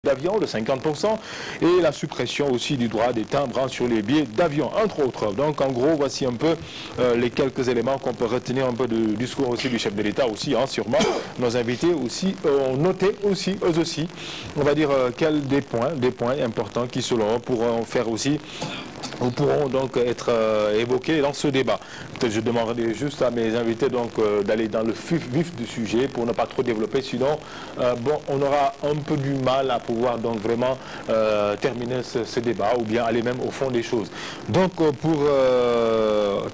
d'avion de 50% et la suppression aussi du droit des timbres sur les billets d'avion, entre autres. Donc en gros, voici un peu les quelques éléments qu'on peut retenir un peu du discours aussi du chef de l'État aussi, hein, sûrement. Nos invités aussi ont noté aussi, eux aussi, on va dire des points importants qui selon eux pourront faire aussi ou pourront donc être évoqués dans ce débat. Peut-être je demanderai juste à mes invités donc d'aller dans le vif du sujet pour ne pas trop développer, sinon bon, on aura un peu du mal à pouvoir donc vraiment terminer ce débat ou bien aller même au fond des choses. Donc pour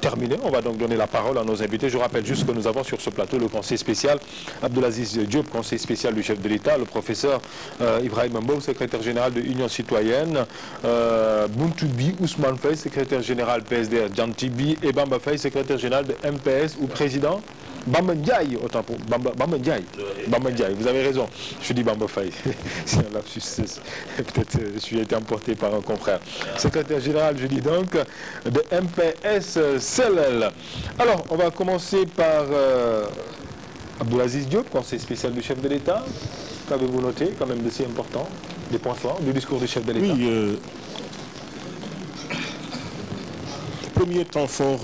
terminer, on va donc donner la parole à nos invités. Je rappelle juste que nous avons sur ce plateau le conseiller spécial Abdelaziz Diop, conseiller spécial du chef de l'État, le professeur Ibrahim Mbow, secrétaire général de l'Union citoyenne, Bountubi Ousmane Faye, secrétaire général PSDR, Djantibi, et Bamba Faye, secrétaire général de MPS ou président. Bamba Ndiaye, autant pour Bamba Ndiaye. Bamba Ndiaye, vous avez raison. Je dis Bamba Faye. C'est un lapsus. Peut-être je suis été emporté par un confrère. Secrétaire général, je dis donc, de MPS CLL. Alors, on va commencer par Abdelaziz Diop, conseiller spécial du chef de l'État. Qu'avez-vous noté, quand même, de si important, des points forts du discours du chef de l'État? Oui, premier temps fort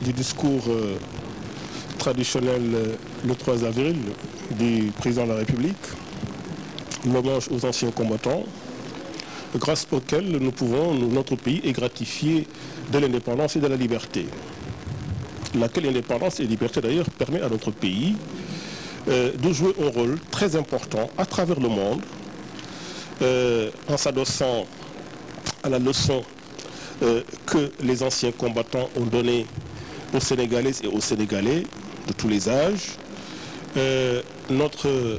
du discours traditionnel le 3 avril du président de la République, l'hommage aux anciens combattants, grâce auquel nous pouvons, notre pays, est gratifié de l'indépendance et de la liberté. Laquelle indépendance et liberté d'ailleurs permet à notre pays de jouer un rôle très important à travers le monde en s'adossant à la leçon que les anciens combattants ont donné aux Sénégalaises et aux Sénégalais de tous les âges, notre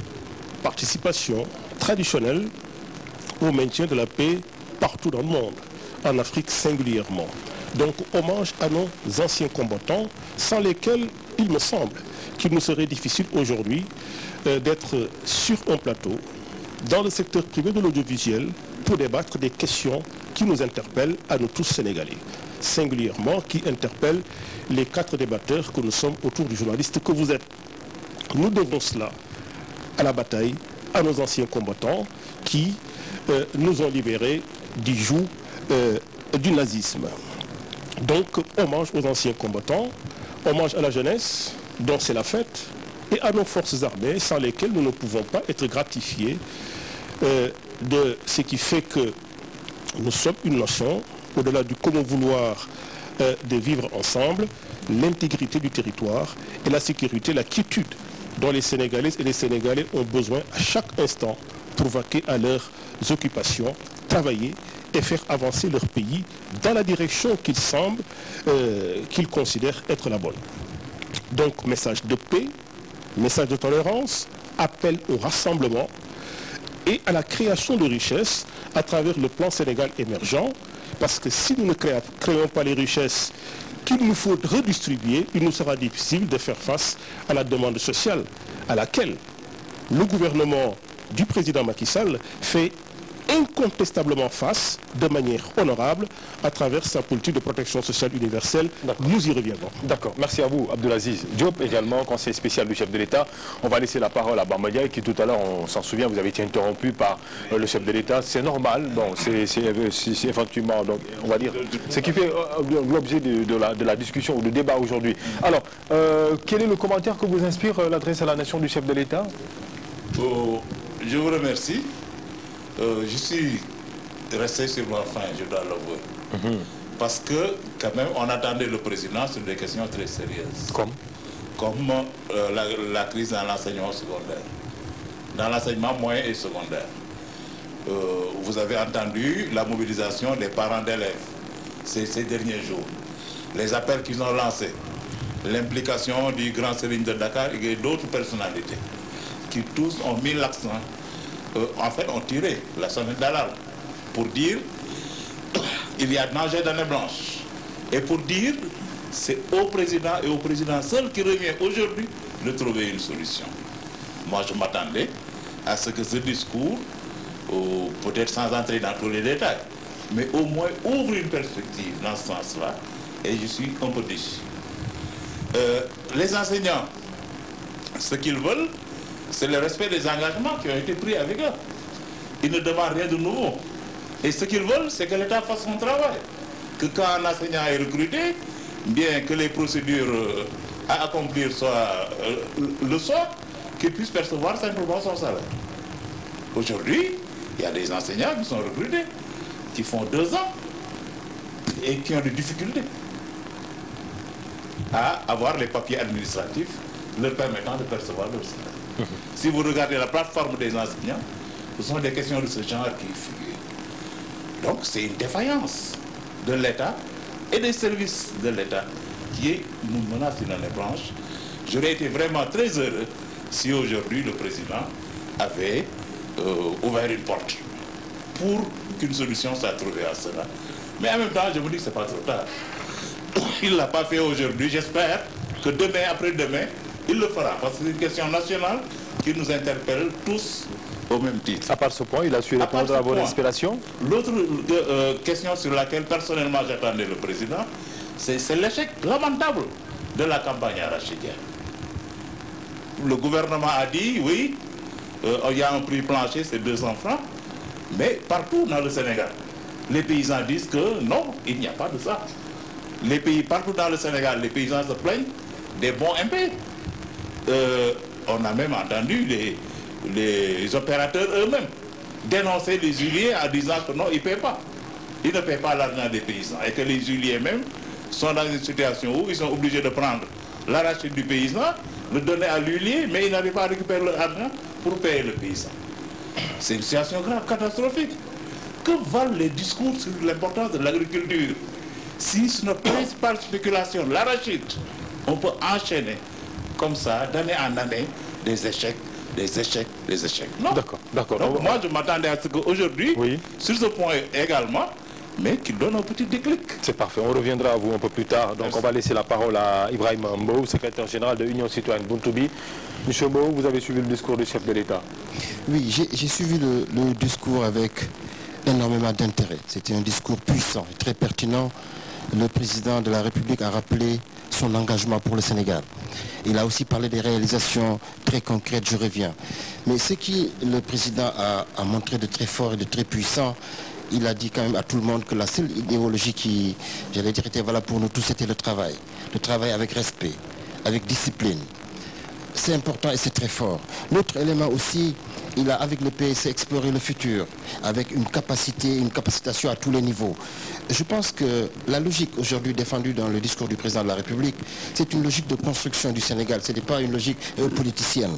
participation traditionnelle au maintien de la paix partout dans le monde, en Afrique singulièrement. Donc hommage à nos anciens combattants, sans lesquels il me semble qu'il nous serait difficile aujourd'hui d'être sur un plateau dans le secteur privé de l'audiovisuel pour débattre des questions qui nous interpellent à nous tous Sénégalais, singulièrement qui interpellent les 4 débatteurs que nous sommes autour du journaliste que vous êtes. Nous devons cela à la bataille, à nos anciens combattants qui nous ont libérés du joug du nazisme. Donc, hommage aux anciens combattants, hommage à la jeunesse, dont c'est la fête, et à nos forces armées, sans lesquelles nous ne pouvons pas être gratifiés de ce qui fait que nous sommes une nation, au-delà du comment vouloir de vivre ensemble, l'intégrité du territoire et la sécurité, la quiétude dont les Sénégalaises et les Sénégalais ont besoin à chaque instant pour vaquer à leurs occupations, travailler et faire avancer leur pays dans la direction qu'il semble, qu'ils considèrent être la bonne. Donc, message de paix, message de tolérance, appel au rassemblement et à la création de richesses à travers le plan Sénégal émergent, parce que si nous ne créons pas les richesses qu'il nous faut redistribuer, il nous sera difficile de faire face à la demande sociale à laquelle le gouvernement du président Macky Sall fait incontestablement face de manière honorable à travers sa politique de protection sociale universelle. Nous y reviendrons. D'accord. Merci à vous, Abdelaziz Diop, également conseiller spécial du chef de l'État. On va laisser la parole à Bamba Ndiaye, qui tout à l'heure, on s'en souvient, vous avez été interrompu par le chef de l'État. C'est normal, bon, c'est effectivement, donc, on va dire, ce qui fait l'objet de la discussion ou du débat aujourd'hui. Alors, quel est le commentaire que vous inspire l'adresse à la nation du chef de l'État? Je vous remercie. Je suis resté sur ma faim, je dois l'avouer. Parce que, quand même, on attendait le président sur des questions très sérieuses. Comme la crise dans l'enseignement secondaire, dans l'enseignement moyen et secondaire. Vous avez entendu la mobilisation des parents d'élèves ces derniers jours. Les appels qu'ils ont lancés, l'implication du grand Serigne de Dakar et d'autres personnalités qui tous ont mis l'accent, en fait, ont tiré la sonnette d'alarme pour dire il y a danger d'année blanche. Et pour dire c'est au président et au président seul qui revient aujourd'hui de trouver une solution. Moi, je m'attendais à ce que ce discours, peut-être sans entrer dans tous les détails, mais au moins ouvre une perspective dans ce sens-là. Et je suis un peu déçu. Les enseignants, ce qu'ils veulent, c'est le respect des engagements qui ont été pris avec eux. Ils ne demandent rien de nouveau. Et ce qu'ils veulent, c'est que l'État fasse son travail. Que quand un enseignant est recruté, bien que les procédures à accomplir soient le soient, qu'il puisse percevoir simplement son salaire. Aujourd'hui, il y a des enseignants qui sont recrutés, qui font 2 ans et qui ont des difficultés à avoir les papiers administratifs leur permettant de percevoir leur salaire. Si vous regardez la plateforme des enseignants, ce sont des questions de ce genre qui figurent. Donc c'est une défaillance de l'État et des services de l'État qui nous menace une année blanche. J'aurais été vraiment très heureux si aujourd'hui le président avait ouvert une porte pour qu'une solution soit trouvée à cela. Mais en même temps, je me dis que ce n'est pas trop tard. Il ne l'a pas fait aujourd'hui. J'espère que demain, après-demain, il le fera. Parce que c'est une question nationale qui nous interpelle tous au même titre. À part ce point, il a su répondre à vos inspirations. L'autre question sur laquelle personnellement j'attendais le président, c'est l'échec lamentable de la campagne arachidienne. Le gouvernement a dit, oui, il y a un prix plancher, c'est 200 francs, mais partout dans le Sénégal, les paysans disent que non, il n'y a pas de ça. Partout dans le Sénégal, les paysans se plaignent des bons impayés. On a même entendu les opérateurs eux-mêmes dénoncer les huiliers en disant que non, ils ne paient pas. Ils ne paient pas l'argent des paysans. Et que les huiliers même sont dans une situation où ils sont obligés de prendre l'arachide du paysan, le donner à l'huilier, mais ils n'arrivent pas à récupérer l'argent pour payer le paysan. C'est une situation grave, catastrophique. Que valent les discours sur l'importance de l'agriculture si c'est notre principale spéculation, l'arachide, on peut enchaîner comme ça, d'année en année, des échecs, des échecs, des échecs. Non. D'accord, d'accord. Donc moi, je m'attendais à ce qu'aujourd'hui, oui, sur ce point également, mais qu'il donne un petit déclic. C'est parfait, on reviendra à vous un peu plus tard. Donc merci. On va laisser la parole à Ibrahim Mbow, secrétaire général de l'Union citoyenne Buntoubi. Monsieur Mbow, vous avez suivi le discours du chef de l'État? Oui, j'ai suivi le discours avec énormément d'intérêt. C'était un discours puissant et très pertinent. Le président de la République a rappelé son engagement pour le Sénégal. Il a aussi parlé des réalisations très concrètes, je reviens. Mais ce que le président a montré de très fort et de très puissant, il a dit quand même à tout le monde que la seule idéologie qui, j'allais dire, était valable pour nous tous, c'était le travail. Le travail avec respect, avec discipline. C'est important et c'est très fort. L'autre élément aussi, il a avec le PSC exploré le futur, avec une capacité, une capacitation à tous les niveaux. Je pense que la logique aujourd'hui défendue dans le discours du président de la République, c'est une logique de construction du Sénégal, ce n'est pas une logique politicienne.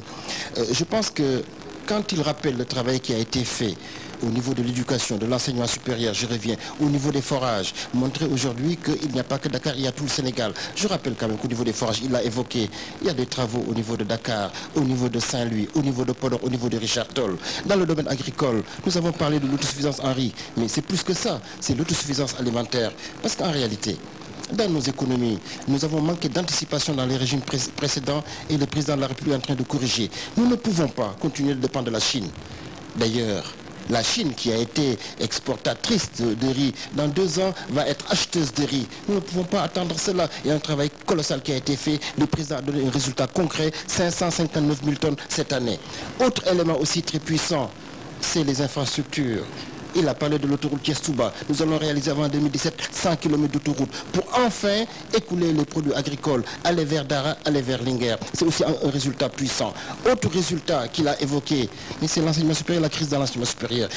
Je pense que quand il rappelle le travail qui a été fait au niveau de l'éducation, de l'enseignement supérieur, je reviens, au niveau des forages, montrer aujourd'hui qu'il n'y a pas que Dakar, il y a tout le Sénégal. Je rappelle quand même qu'au niveau des forages, il l'a évoqué, il y a des travaux au niveau de Dakar, au niveau de Saint-Louis, au niveau de Podor, au niveau de Richard Toll. Dans le domaine agricole, nous avons parlé de l'autosuffisance en riz, mais c'est plus que ça, c'est l'autosuffisance alimentaire. Parce qu'en réalité, dans nos économies, nous avons manqué d'anticipation dans les régimes précédents et le président de la République est en train de corriger. Nous ne pouvons pas continuer de dépendre de la Chine. D'ailleurs, la Chine, qui a été exportatrice de riz, dans 2 ans, va être acheteuse de riz. Nous ne pouvons pas attendre cela. Il y a un travail colossal qui a été fait. Le président a donné un résultat concret, 559 000 tonnes cette année. Autre élément aussi très puissant, c'est les infrastructures. Il a parlé de l'autoroute Thiès-Touba. Nous allons réaliser avant 2017 100 km d'autoroute pour enfin écouler les produits agricoles, aller vers Dara, aller vers Linguère. C'est aussi un résultat puissant. Autre résultat qu'il a évoqué, mais c'est l'enseignement supérieur, la crise dans l'enseignement supérieur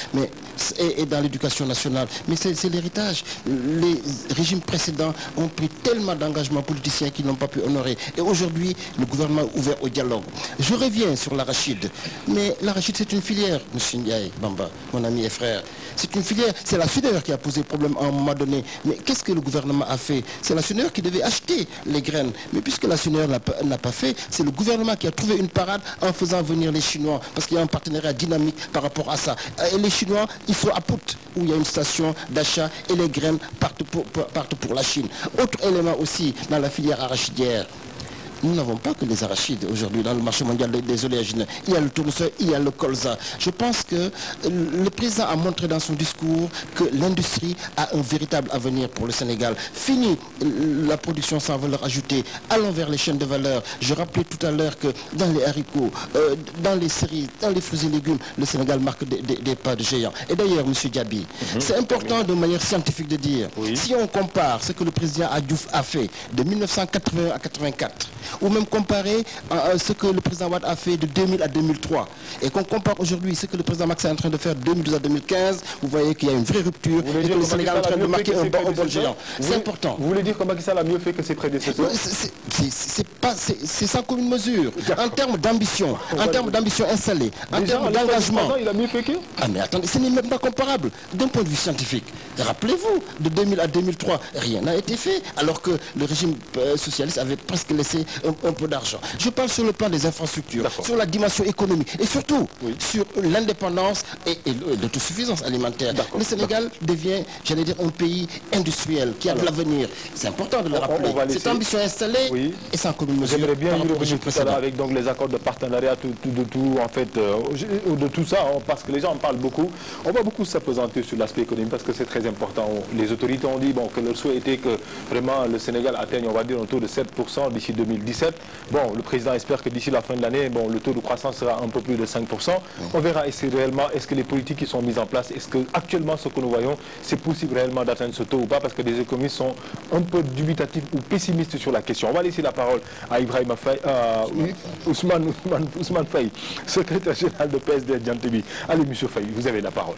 et dans l'éducation nationale. Mais c'est l'héritage. Les régimes précédents ont pris tellement d'engagements politiciens qu'ils n'ont pas pu honorer. Et aujourd'hui, le gouvernement est ouvert au dialogue. Je reviens sur l'arachide. Mais l'arachide, c'est une filière, M. Ndiaye Bamba, mon ami et frère. C'est une filière, c'est la SUNER qui a posé problème à un moment donné. Mais qu'est-ce que le gouvernement a fait? C'est la SUNER qui devait acheter les graines. Mais puisque la SUNER n'a pas fait, c'est le gouvernement qui a trouvé une parade en faisant venir les Chinois. Parce qu'il y a un partenariat dynamique par rapport à ça. Et les Chinois, il faut à Pout, où il y a une station d'achat et les graines partent pour la Chine. Autre élément aussi dans la filière arachidière. nous n'avons pas que les arachides aujourd'hui dans le marché mondial des oléagineux. Il y a le tournesol, il y a le colza. Je pense que le président a montré dans son discours que l'industrie a un véritable avenir pour le Sénégal. Fini la production sans valeur ajoutée. Allons vers les chaînes de valeur. Je rappelais tout à l'heure que dans les haricots, dans les cerises, dans les fruits et légumes, le Sénégal marque des pas de géant. Et d'ailleurs, M. Diaby, c'est important de manière scientifique de dire, si on compare ce que le président Adjouf a fait de 1981 à 84, ou même comparer ce que le président Wade a fait de 2000 à 2003, et qu'on compare aujourd'hui ce que le président Macky Sall est en train de faire de 2012 à 2015, vous voyez qu'il y a une vraie rupture et que le Sénégal est en train de marquer un bon géant. C'est important. Vous voulez dire que Macky Sall a mieux fait que ses prédécesseurs? C'est sans commune mesure. En termes d'ambition, installée, en termes d'engagement. Il a mieux fait que? Ah mais attendez, ce n'est même pas comparable d'un point de vue scientifique. Rappelez-vous, de 2000 à 2003, rien n'a été fait, alors que le régime socialiste avait presque laissé un peu d'argent. Je parle sur le plan des infrastructures, sur la dimension économique et surtout sur l'indépendance et l'autosuffisance alimentaire. Le Sénégal devient, j'allais dire, un pays industriel qui a de l'avenir. C'est important de le rappeler. Cette ambition installée et sans commune mesure. J'aimerais bien y revenir tout à l'heure avec donc, les accords de partenariat, de tout ça, parce que les gens en parlent beaucoup. On va beaucoup s'apesantir sur l'aspect économique parce que c'est très important. Les autorités ont dit que leur souhait était que vraiment le Sénégal atteigne, on va dire, un taux de 7% d'ici 2017. Bon, le président espère que d'ici la fin de l'année, le taux de croissance sera un peu plus de 5%. On verra est-ce que les politiques qui sont mises en place, est-ce que actuellement ce que nous voyons, c'est possible réellement d'atteindre ce taux ou pas, parce que les économistes sont un peu dubitatifs ou pessimistes sur la question. On va laisser la parole à Ibrahima Faye, Ousmane Faye, secrétaire général de PSD Djantibi. Allez, monsieur Faye, vous avez la parole.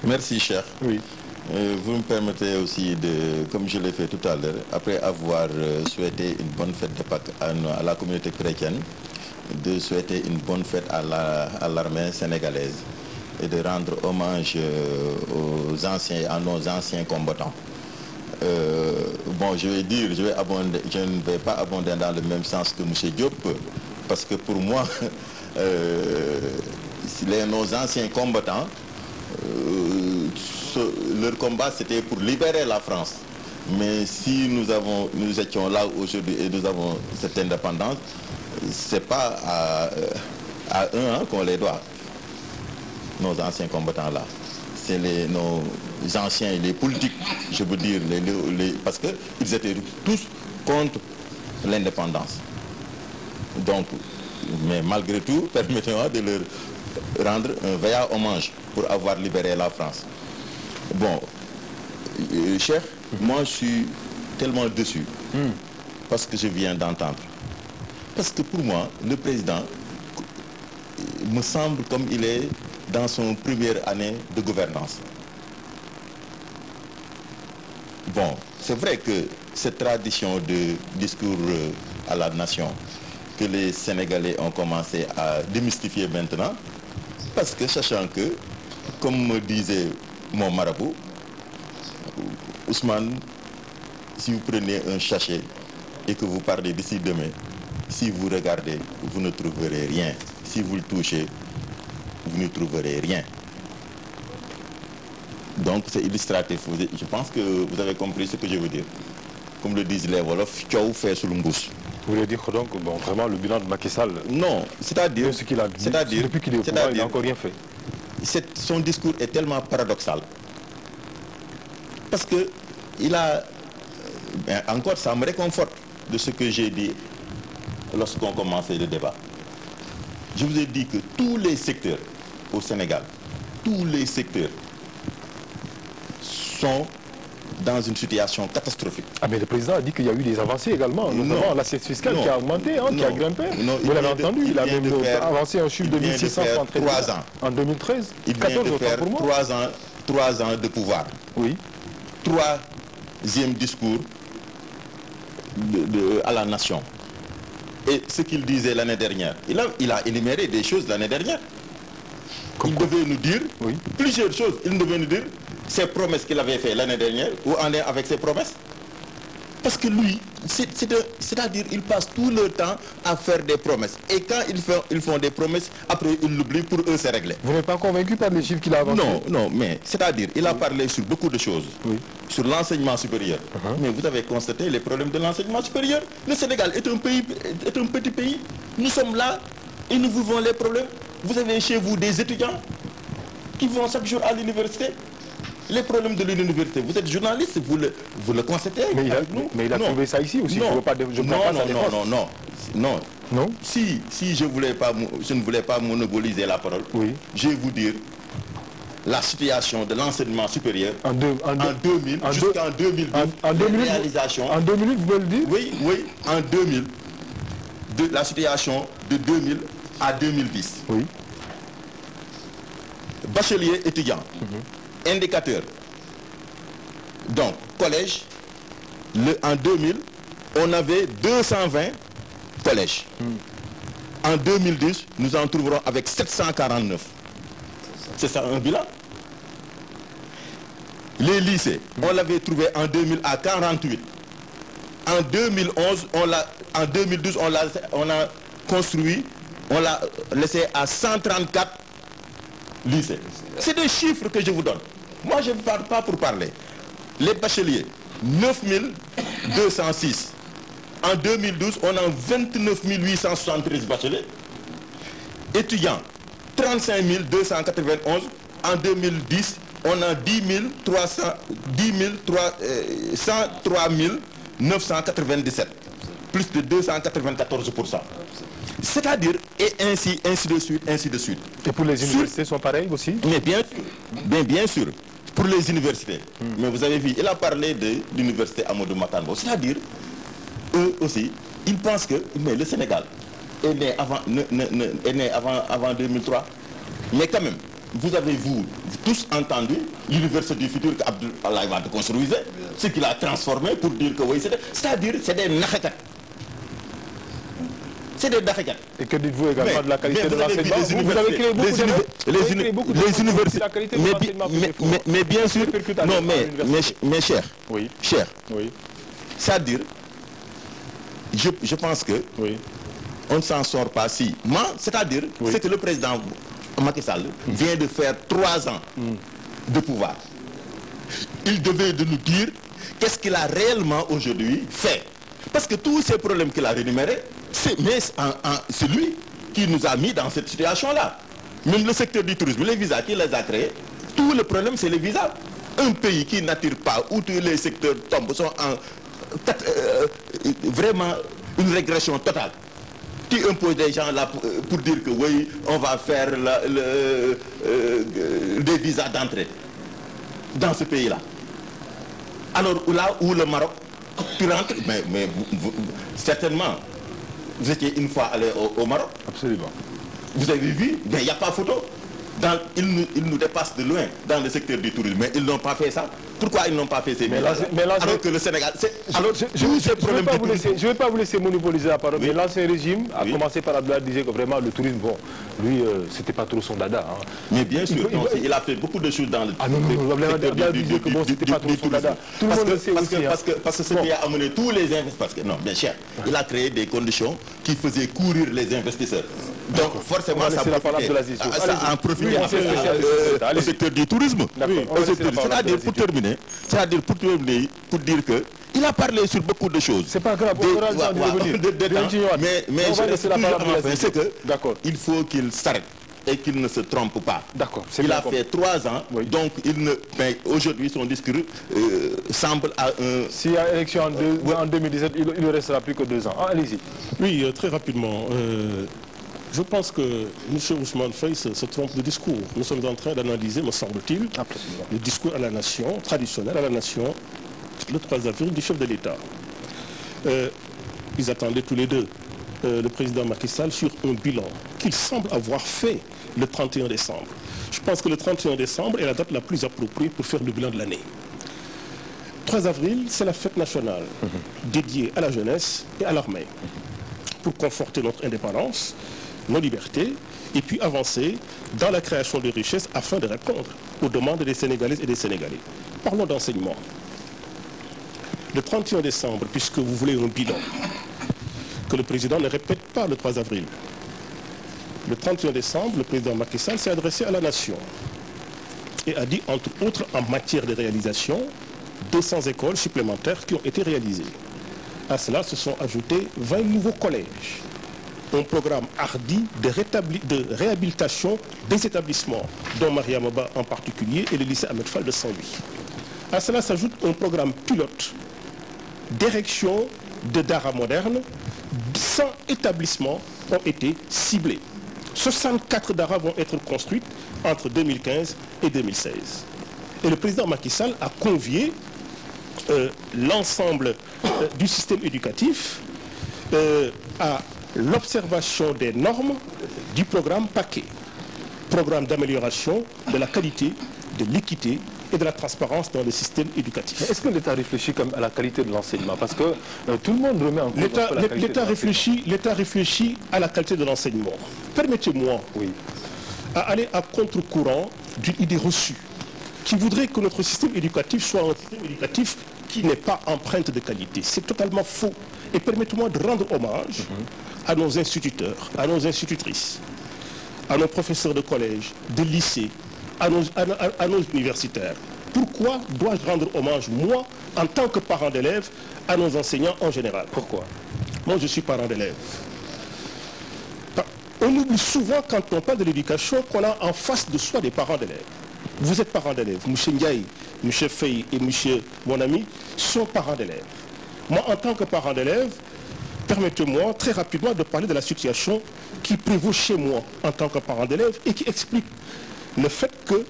Merci, cher. Oui. Vous me permettez aussi comme je l'ai fait tout à l'heure, après avoir souhaité une bonne fête de Pâques à la communauté chrétienne, de souhaiter une bonne fête à l'armée sénégalaise et de rendre hommage à nos anciens combattants. Bon, je ne vais pas abonder dans le même sens que M. Diop, parce que pour moi, nos anciens combattants, leur combat c'était pour libérer la France. Mais si nous étions là aujourd'hui et nous avons cette indépendance, c'est pas à eux qu'on les doit, nos anciens combattants là. C'est nos anciens, les politiques, je veux dire, parce qu'ils étaient tous contre l'indépendance. Donc, mais malgré tout, permettez-moi de leur rendre un vaillant hommage pour avoir libéré la France. Bon, cher, moi je suis tellement déçu parce que je viens d'entendre. Parce que pour moi, le président me semble comme il est dans son première année de gouvernance. Bon, c'est vrai que cette tradition de discours à la nation que les Sénégalais ont commencé à démystifier maintenant, parce que sachant que, comme me disait mon marabout, Ousmane, si vous prenez un sachet et que vous parlez d'ici demain, si vous regardez, vous ne trouverez rien. Si vous le touchez, vous ne trouverez rien. Donc c'est illustratif. Je pense que vous avez compris ce que je veux dire. Comme le disent les Wolofs, Tchou fait sous le mbousse. Vous voulez dire donc vraiment le bilan de Macky Sall? Non, c'est-à-dire ce qu'il a dit, depuis qu'il est au pouvoir, il n'a encore rien fait. Son discours est tellement paradoxal. Parce que il a... encore, ça me réconforte de ce que j'ai dit lorsqu'on commençait le débat. Je vous ai dit que tous les secteurs au Sénégal, tous les secteurs sont dans une situation catastrophique. Ah mais le président a dit qu'il y a eu des avancées également, notamment l'assiette fiscale qui a augmenté, qui a grimpé. Vous l'avez entendu, il a même avancé un chiffre de 1633 ans. En 2013, il vient de faire 3 ans de pouvoir. Oui. 3e discours à la nation. Et ce qu'il disait l'année dernière, il a énuméré des choses l'année dernière. Il devait nous dire plusieurs choses. Il devait nous dire ses promesses qu'il avait faites l'année dernière, où en est avec ses promesses. Parce que lui, c'est-à-dire il passe tout le temps à faire des promesses. Et quand ils font des promesses, après ils l'oublient, pour eux c'est réglé. Vous n'êtes pas convaincu par les chiffres qu'il a avancés? Non, non, mais c'est-à-dire il a parlé sur beaucoup de choses. Oui. Sur l'enseignement supérieur. Mais vous avez constaté les problèmes de l'enseignement supérieur. Le Sénégal est un petit pays. Nous sommes là et nous vivons les problèmes. Vous avez chez vous des étudiants qui vont chaque jour à l'université. Les problèmes de l'université, vous êtes journaliste, vous le constatez. Mais il a trouvé ça ici aussi. Non, non. Non. Si je ne voulais pas monopoliser la parole, oui, je vais vous dire la situation de l'enseignement supérieur en 2000 jusqu'en 2012. En 2000, réalisation. En 2000, vous pouvez le dire? Oui, en 2000. La situation de 2000 à 2010. Oui. Bachelier étudiant. Indicateur. Donc, collège, en 2000, on avait 220 collèges. En 2010, nous en trouverons avec 749. C'est ça un bilan. Les lycées, on l'avait trouvé en 2000 à 48. En 2011, en 2012, on a construit, on l'a laissé à 134 lycées. C'est des chiffres que je vous donne. Moi, je ne parle pas pour parler. Les bacheliers, 9206. En 2012, on a 29 873 bacheliers. Étudiants, 35 291. En 2010, on a 103 997. Plus de 294%. C'est-à-dire, et ainsi de suite, ainsi de suite. Et pour les universités sont pareils aussi? Mais bien sûr, pour les universités. Mais vous avez vu, il a parlé de l'université Amadou Matambo. C'est-à-dire, eux aussi, ils pensent que le Sénégal est né avant 2003. Mais quand même, vous avez tous entendu l'université du futur qu'Abdoulaye Wade construisait, ce qu'il a transformé pour dire que oui, c'est-à-dire, c'est des nakhakat. C'est des nakhakat. Et que dites-vous également de la qualité de l'enseignement? Vous avez créé beaucoup d'universités. Mais bien sûr, non, mais cher, oui. Cher, oui. C'est-à-dire, je pense que on ne s'en sort pas si. Moi, c'est-à-dire, c'est que le président Macky Sall vient de faire 3 ans de pouvoir. Il devait de nous dire qu'est-ce qu'il a réellement aujourd'hui fait. Parce que tous ces problèmes qu'il a rémunérés, c'est lui qui nous a mis dans cette situation-là. Même le secteur du tourisme, les visas qui les a créés, tout le problème c'est les visas. Un pays qui n'attire pas, où tous les secteurs tombent, sont vraiment une régression totale. Qui impose des gens là pour dire que oui, on va faire des visas d'entrée dans ce pays-là. Alors là où le Maroc, tu rentres, mais certainement, vous étiez une fois allé au Maroc. Absolument. Vous avez vu, mais il n'y a pas photo. Ils nous dépassent de loin dans le secteur du tourisme, mais ils n'ont pas fait ça. Pourquoi ils n'ont pas fait ces visas alors que le Sénégal... Je ne vais pas vous laisser monopoliser la parole, mais l'ancien régime a commencé par Abdoulaye disait que vraiment le tourisme, bon, lui, c'était pas trop son dada. Hein. Mais bien sûr, il a fait beaucoup de choses dans le Abdoulaye disait que bon, c'était pas trop son dada. Tout le monde le sait aussi. Parce que ce qui a amené tous les investisseurs, non, bien cher, il a créé des conditions qui faisaient courir les investisseurs. Donc forcément, ça a profité au secteur du tourisme. C'est-à-dire, pour terminer, pour dire que il a parlé sur beaucoup de choses. C'est pas grave, mais c'est que il faut qu'il s'arrête et qu'il ne se trompe pas. D'accord. Il a fait 3 ans, donc aujourd'hui son discours semble à un... S'il y a élection en 2017, il ne restera plus que 2 ans. Allez-y. Oui, très rapidement. Je pense que M. Ousmane Faye se trompe de discours. Nous sommes en train d'analyser, me semble-t-il, le discours à la nation, traditionnel à la nation, le 3 avril du chef de l'État. Ils attendaient tous les deux le président Macky Sall sur un bilan qu'il semble avoir fait le 31 décembre. Je pense que le 31 décembre est la date la plus appropriée pour faire le bilan de l'année. 3 avril, c'est la fête nationale dédiée à la jeunesse et à l'armée pour conforter notre indépendance, nos libertés, et puis avancer dans la création de richesses afin de répondre aux demandes des Sénégalaises et des Sénégalais. Parlons d'enseignement. le 31 décembre, puisque vous voulez un bilan, que le président ne répète pas le 3 avril. Le 31 décembre, le président Macky Sall s'est adressé à la nation et a dit, entre autres, en matière de réalisation, 200 écoles supplémentaires qui ont été réalisées. À cela se sont ajoutés 20 nouveaux collèges. Un programme hardi de réhabilitation des établissements, dont Maria Moba en particulier et le lycée Ahmed Fall de Saint-Louis. À cela s'ajoute un programme pilote d'érection de Dara modernes. 100 établissements ont été ciblés. 64 Dara vont être construites entre 2015 et 2016. Et le président Macky Sall a convié l'ensemble du système éducatif à l'observation des normes du programme PAQUET, programme d'amélioration de la qualité, de l'équité et de la transparence dans le système éducatif. Est-ce que l'État réfléchit comme à la qualité de l'enseignement? Parce que tout le monde remet en cause la qualité L'État réfléchit à la qualité de l'enseignement. Permettez-moi à aller à contre-courant d'une idée reçue qui voudrait que notre système éducatif soit un système éducatif qui n'est pas empreinte de qualité. C'est totalement faux. Et permettez-moi de rendre hommage à nos instituteurs, à nos institutrices, à nos professeurs de collège, de lycée, à nos universitaires. Pourquoi dois-je rendre hommage, moi, en tant que parent d'élèves, à nos enseignants en général? Pourquoi? Moi, je suis parent d'élèves. On oublie souvent, quand on parle de l'éducation, qu'on a en face de soi des parents d'élèves. Vous êtes parents d'élèves. M. Ndiaye, M. Faye et M. mon ami sont parents d'élèves. Moi, en tant que parent d'élèves, permettez-moi très rapidement de parler de la situation qui prévaut chez moi en tant que parent d'élèves et qui explique le fait que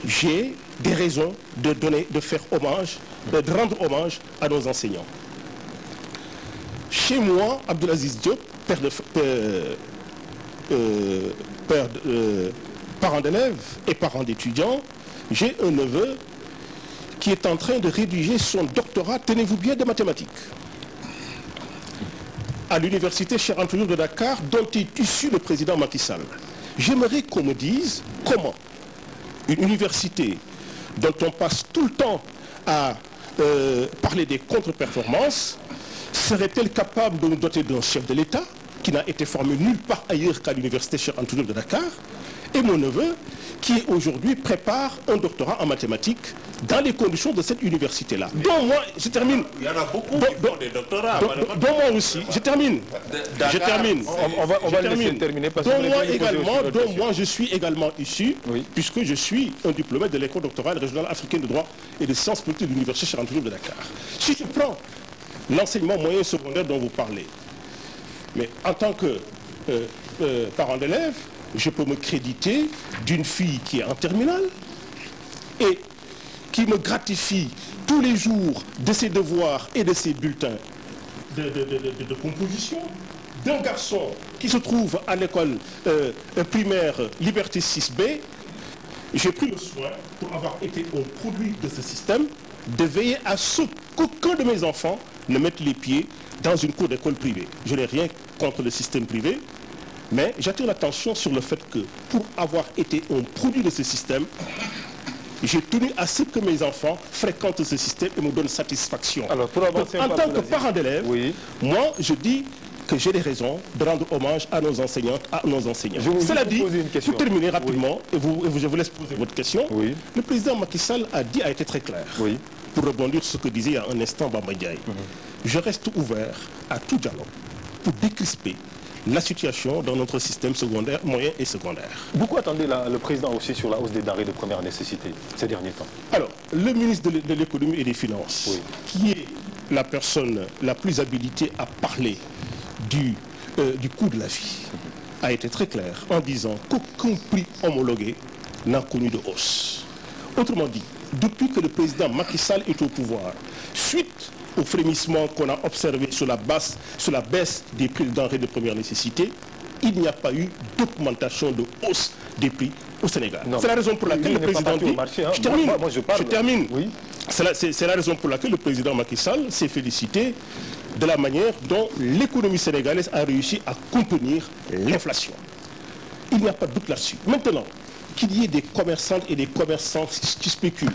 j'ai des raisons de faire hommage, de rendre hommage à nos enseignants. Chez moi, Abdelaziz Diop, parent d'élèves et parent d'étudiants, j'ai un neveu qui est en train de rédiger son doctorat, tenez-vous bien, de mathématiques, à l'université Cheikh Anta Diop de Dakar, dont est issu le président Macky Sall. J'aimerais qu'on me dise comment une université dont on passe tout le temps à parler des contre-performances serait-elle capable de nous doter d'un chef de l'État qui n'a été formé nulle part ailleurs qu'à l'université Cheikh Anta Diop de Dakar, et mon neveu qui aujourd'hui prépare un doctorat en mathématiques dans les conditions de cette université-là. Donc moi, je termine. Il y en a beaucoup qui font des doctorats. Donc moi aussi, je termine. Je termine. On va laisser terminer. Donc moi, je suis également issu, puisque je suis un diplômé de l'école doctorale régionale africaine de droit et de sciences politiques de l'université Cheikh Anta Diop de Dakar. Si je prends l'enseignement moyen et secondaire dont vous parlez, mais en tant que parent d'élève, je peux me créditer d'une fille qui est en terminale et qui me gratifie tous les jours de ses devoirs et de ses bulletins de composition, d'un garçon qui se trouve à l'école primaire Liberté 6B. J'ai pris le soin, pour avoir été un produit de ce système, de veiller à ce qu'aucun de mes enfants ne mette les pieds dans une cour d'école privée. Je n'ai rien contre le système privé, mais j'attire l'attention sur le fait que, pour avoir été un produit de ce système, j'ai tenu à ce que mes enfants fréquentent ce système et me donnent satisfaction. Alors, donc, en tant que parent d'élève, moi, je dis que j'ai des raisons de rendre hommage à nos enseignantes, à nos enseignants. Cela dit, pour terminer rapidement, et je vous laisse poser votre question, le président Macky Sall a été très clair. Pour rebondir sur ce que disait il y a un instant Bamba Ndiaye. Je reste ouvert à tout dialogue pour décrisper la situation dans notre système secondaire, moyen et secondaire. Beaucoup attendaient le président aussi sur la hausse des denrées de première nécessité ces derniers temps. Alors, le ministre de l'économie et des finances, qui est la personne la plus habilitée à parler du coût de la vie, a été très clair en disant qu'aucun prix homologué n'a connu de hausse. Autrement dit, depuis que le président Macky Sall est au pouvoir, suite au frémissement qu'on a observé sur la baisse des prix de denrées de première nécessité, il n'y a pas eu d'augmentation de hausse des prix au Sénégal. C'est la raison pour laquelle le président dit... Je termine. C'est la raison pour laquelle le président Macky Sall s'est félicité de la manière dont l'économie sénégalaise a réussi à contenir l'inflation. Il n'y a pas de doute là-dessus. Maintenant, qu'il y ait des commerçantes et des commerçants qui spéculent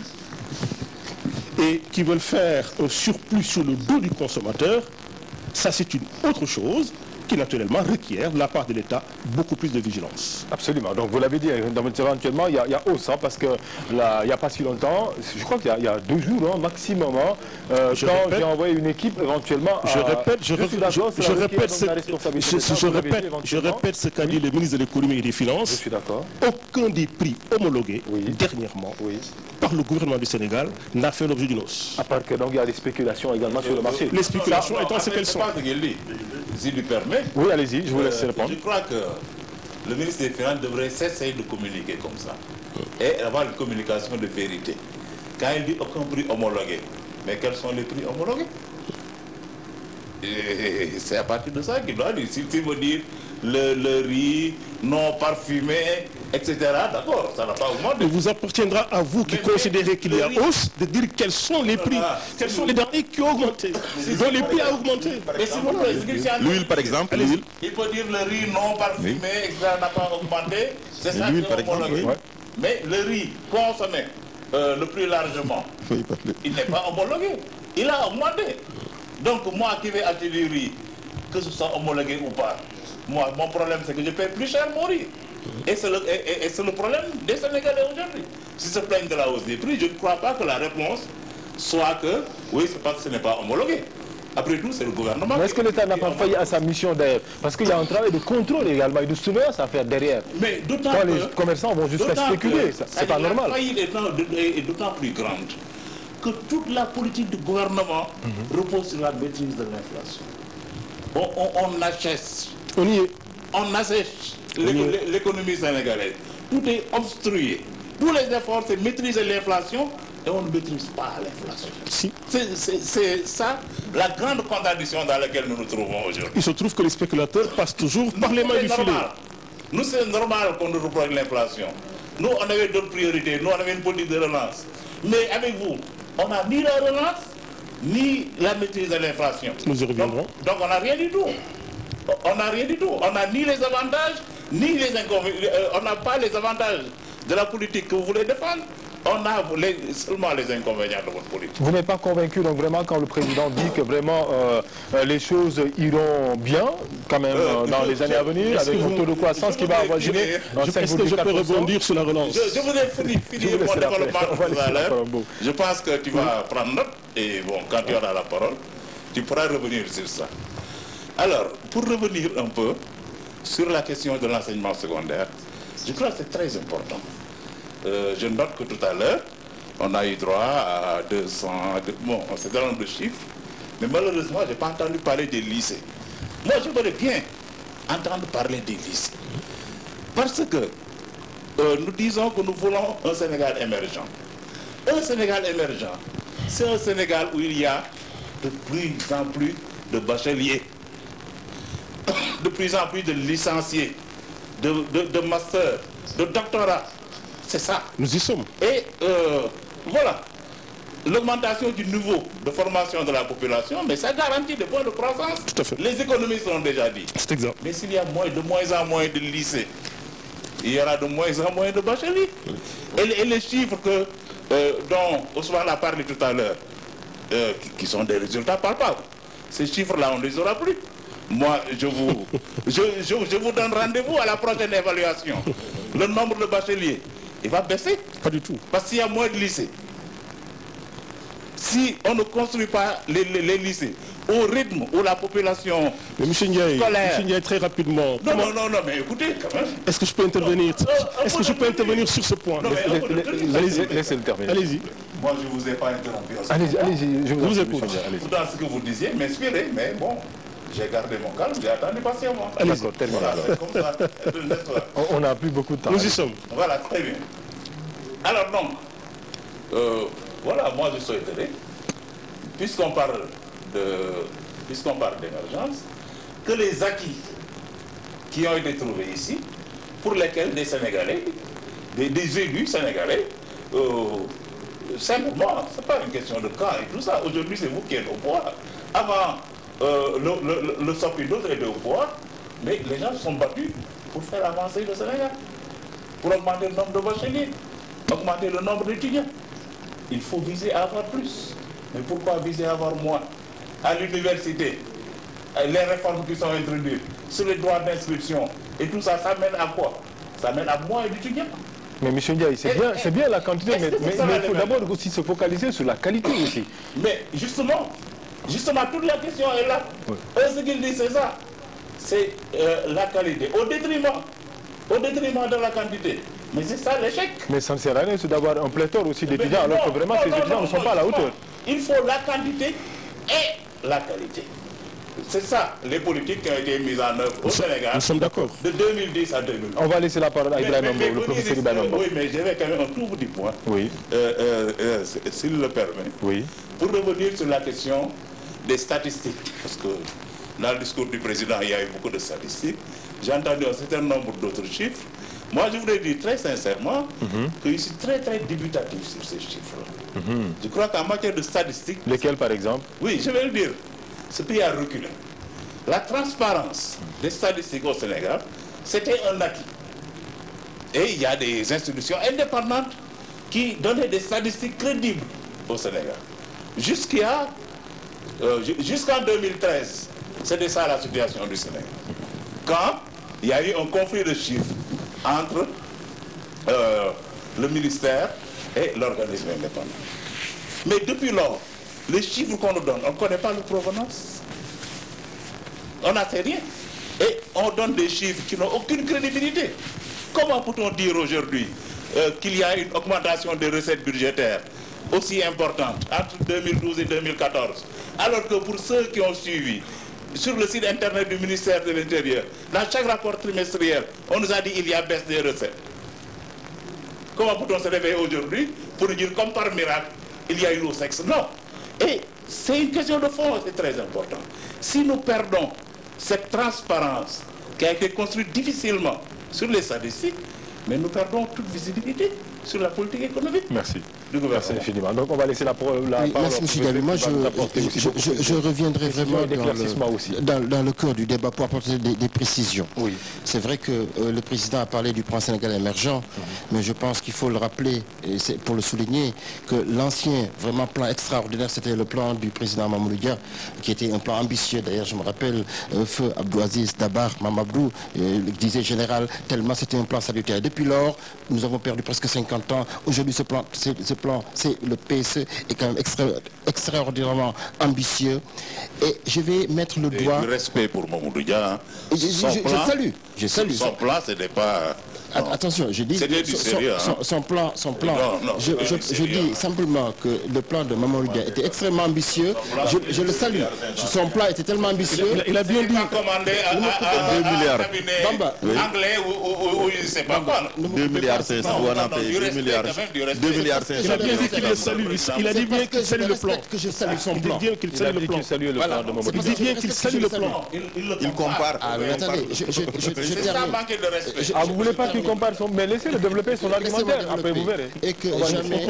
et qui veulent faire un surplus sur le dos du consommateur, ça c'est une autre chose qui naturellement requiert de la part de l'État beaucoup plus de vigilance. Absolument. Donc vous l'avez dit, éventuellement il y a hausse, hein, parce que là, il n'y a pas si longtemps, je crois qu'il y a 2 jours maximum, quand j'ai envoyé une équipe éventuellement. Je répète ce qu'a dit le ministre de l'économie et des finances. Je suis d'accord. Aucun des prix homologués dernièrement par le gouvernement du Sénégal n'a fait l'objet d'une hausse. À part que donc il y a des spéculations également sur le marché. Les spéculations étant ce qu'elles sont. S'il lui permet. Oui, allez-y, je vous laisse répondre. Je crois que le ministre des Finances devrait cesser de communiquer comme ça et avoir une communication de vérité. Quand il dit aucun prix homologué, mais quels sont les prix homologués? C'est à partir de ça qu'il doit dire. S'il veut dire le riz non parfumé, etc., d'accord, ça n'a pas augmenté. Il vous appartiendra à vous qui considérez qu'il y a hausse de dire quels sont les prix, quels sont les derniers qui ont augmenté, dont les prix ont augmenté. L'huile par exemple, l'huile. Il peut dire le riz non parfumé, etc., n'a pas augmenté, c'est ça qui est homologué. Mais le riz consommé le plus largement, il n'est pas homologué, il a augmenté. Donc moi qui vais acheter du riz, que ce soit homologué ou pas, moi, mon problème c'est que je paie plus cher mon riz. Et c'est le problème des Sénégalais aujourd'hui. S'ils se plaignent de la hausse des prix, je ne crois pas que la réponse soit que oui, c'est parce que ce n'est pas homologué. Après tout, c'est le gouvernement. Mais est-ce que l'État n'a pas failli à sa mission d'ailleurs? Parce qu'il y a un travail de contrôle également et de surveillance à faire derrière. Mais d'autant quand que les commerçants vont jusqu'à spéculer, c'est pas normal. La faillite est d'autant plus grande que toute la politique du gouvernement repose sur la maîtrise de l'inflation. On achète. On y est. On assèche l'économie sénégalaise. Tout est obstrué. Tous les efforts, c'est maîtriser l'inflation et on ne maîtrise pas l'inflation. Si. C'est ça la grande contradiction dans laquelle nous nous trouvons aujourd'hui. Il se trouve que les spéculateurs passent toujours par les mains du filet. Nous, c'est normal qu'on nous reproche l'inflation. Nous, on avait d'autres priorités. Nous, on avait une politique de relance. Mais avec vous, on n'a ni la relance, ni la maîtrise de l'inflation. Nous y reviendrons. Donc on n'a rien du tout. On n'a rien du tout. On n'a ni les avantages, ni les inconvénients. On n'a pas les avantages de la politique que vous voulez défendre. On a seulement les inconvénients de votre politique. Vous n'êtes pas convaincu donc vraiment quand le président dit que vraiment les choses iront bien quand même dans les années à venir avec un taux de croissance qui va avoisiner. Est-ce que je peux rebondir sur la relance? Je vous ai fini mon développement tout à l'heure. Je pense que tu vas prendre note et bon, quand tu auras la parole, tu pourras revenir sur ça. Alors, pour revenir un peu sur la question de l'enseignement secondaire, je crois que c'est très important. Je note que tout à l'heure, on a eu droit à 200, bon, on s'est donné un nombre de chiffres, mais malheureusement, je n'ai pas entendu parler des lycées. Moi, je voudrais bien entendre parler des lycées. Parce que nous disons que nous voulons un Sénégal émergent. Un Sénégal émergent, c'est un Sénégal où il y a de plus en plus de bacheliers, de plus en plus de licenciés, de masters, de doctorats. C'est ça. Nous y sommes. Et voilà, l'augmentation du niveau de formation de la population, mais ça garantit des points de croissance. Tout à fait. Les économistes l'ont déjà dit. C'est exact. Mais s'il y a de moins en moins de lycées, il y aura de moins en moins de bacheliers. Et les chiffres dont Ousmane a parlé tout à l'heure, qui sont des résultats palpables, ces chiffres-là, on ne les aura plus. Moi, je vous donne rendez-vous à la prochaine évaluation. Le nombre de bacheliers, il va baisser. Pas du tout. Parce qu'il y a moins de lycées. Si on ne construit pas les lycées au rythme où la population Ndiaye, très rapidement. Non, mais écoutez, quand même. Est-ce que je peux intervenir Est-ce que je peux intervenir sur ce point? Laissez-le terminer. Allez-y. Moi, je ne vous ai pas interrompu. Allez-y, je vous écoute. Dans ce que vous disiez, m'inspirez, mais bon, j'ai gardé mon calme, j'ai attendu patiemment. D'accord, terminé. Voilà, comme ça. On n'a plus beaucoup de temps. Nous y sommes. Voilà, très bien. Alors donc, voilà, moi je souhaiterais, puisqu'on parle d'émergence, que les acquis qui ont été trouvés ici, pour lesquels des Sénégalais, des élus sénégalais, simplement, ce n'est pas une question de camp et tout ça. Aujourd'hui, c'est vous qui êtes au pouvoir. Avant, le Sopido était au pouvoir, mais les gens se sont battus pour faire avancer le Sénégal, pour augmenter le nombre de bacheliers, augmenter le nombre d'étudiants. il faut viser à avoir plus. Mais pourquoi viser à avoir moins? À l'université, les réformes qui sont introduites, sur les droits d'inscription, et tout ça, ça mène à quoi? Ça mène à moins d'étudiants. Mais M. Ndiaye, c'est bien la quantité, mais il faut d'abord aussi se focaliser sur la qualité aussi. Mais justement, toute la question est là. Oui. Ce qu'il dit, c'est ça. C'est la qualité, au détriment de la quantité. Mais c'est ça l'échec. Mais ça ne sert à rien d'avoir un pléthore aussi d'étudiants, alors que vraiment ces étudiants ne sont pas à la hauteur. Il faut la quantité et la qualité. C'est ça, les politiques qui ont été mises en œuvre au Sénégal. Nous sommes d'accord. De 2010 à 2020. On va laisser la parole à Ibrahim Ambo, le professeur Ibrahim Ambo. Oui, mais je vais quand même un tout petit point. Oui. S'il le permet. Oui. Pour revenir sur la question des statistiques, parce que dans le discours du président, il y a eu beaucoup de statistiques. J'ai entendu un certain nombre d'autres chiffres. Moi, je voudrais dire très sincèrement que je suis très dubitatif sur ces chiffres-là. Je crois qu'en matière de statistiques... Lesquels, par exemple? Oui, je vais le dire. Ce pays a reculé. La transparence des statistiques au Sénégal, c'était un acquis. Et il y a des institutions indépendantes qui donnaient des statistiques crédibles au Sénégal. Jusqu'en 2013, c'était ça la situation du Sénégal. Quand il y a eu un conflit de chiffres entre le ministère et l'organisme indépendant. Mais depuis lors, les chiffres qu'on nous donne, on ne connaît pas leur provenance. On n'a fait rien. Et on donne des chiffres qui n'ont aucune crédibilité. Comment peut-on dire aujourd'hui qu'il y a une augmentation des recettes budgétaires aussi importante entre 2012 et 2014, alors que pour ceux qui ont suivi, sur le site internet du ministère de l'Intérieur, dans chaque rapport trimestriel, on nous a dit qu'il y a baisse des recettes. Comment peut-on se réveiller aujourd'hui pour dire comme par miracle, il y a une hausse sexe? Non. Et c'est une question de fond, c'est très important. Si nous perdons cette transparence qui a été construite difficilement sur les statistiques, mais nous perdons toute visibilité sur la politique économique. Merci. Merci infiniment. Donc on va laisser la parole. Merci M. Gabi. Moi je reviendrai vraiment dans le cœur du débat pour apporter des précisions. Oui. C'est vrai que le président a parlé du plan Sénégal émergent, mais je pense qu'il faut le rappeler, et pour le souligner, que l'ancien vraiment plan extraordinaire, c'était le plan du président Mamadou Dia, qui était un plan ambitieux. D'ailleurs, je me rappelle, feu Abdou Aziz Dabar Mamadou disait général, tellement c'était un plan salutaire. Depuis lors, nous avons perdu presque 50 ans. Aujourd'hui, ce plan, c'est le PSE est quand même extraordinairement ambitieux. Et je vais mettre le doigt... Du respect pour Mamadou Dia. Hein. Je salue. Son plan, ce n'est pas... Non. Attention, je dis son plan. Non, je dis simplement que le plan de Mamadou Dia était extrêmement ambitieux. Je le salue. Son plan était tellement ambitieux. Il a bien dit. Commandé à 2 milliards. Anglais ou je ne sais pas quoi. 2 milliards 500. 2 milliards 500. Il a bien dit qu'il le salue. Il a dit bien qu'il salue le plan. Que je salue son plan. Il dit bien qu'il salue le plan. Il dit bien qu'il salue le plan. Il compare. Attendez, je termine. Vous ne voulez pas qu'il compare son... Mais laissez-le développer son argumentaire. Après, vous verrez. Et que jamais,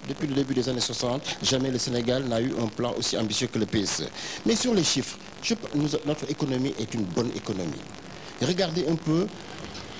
depuis le début des années 60, jamais le Sénégal n'a eu un plan aussi ambitieux que le PSE. Mais sur les chiffres, notre économie est une bonne économie. Regardez un peu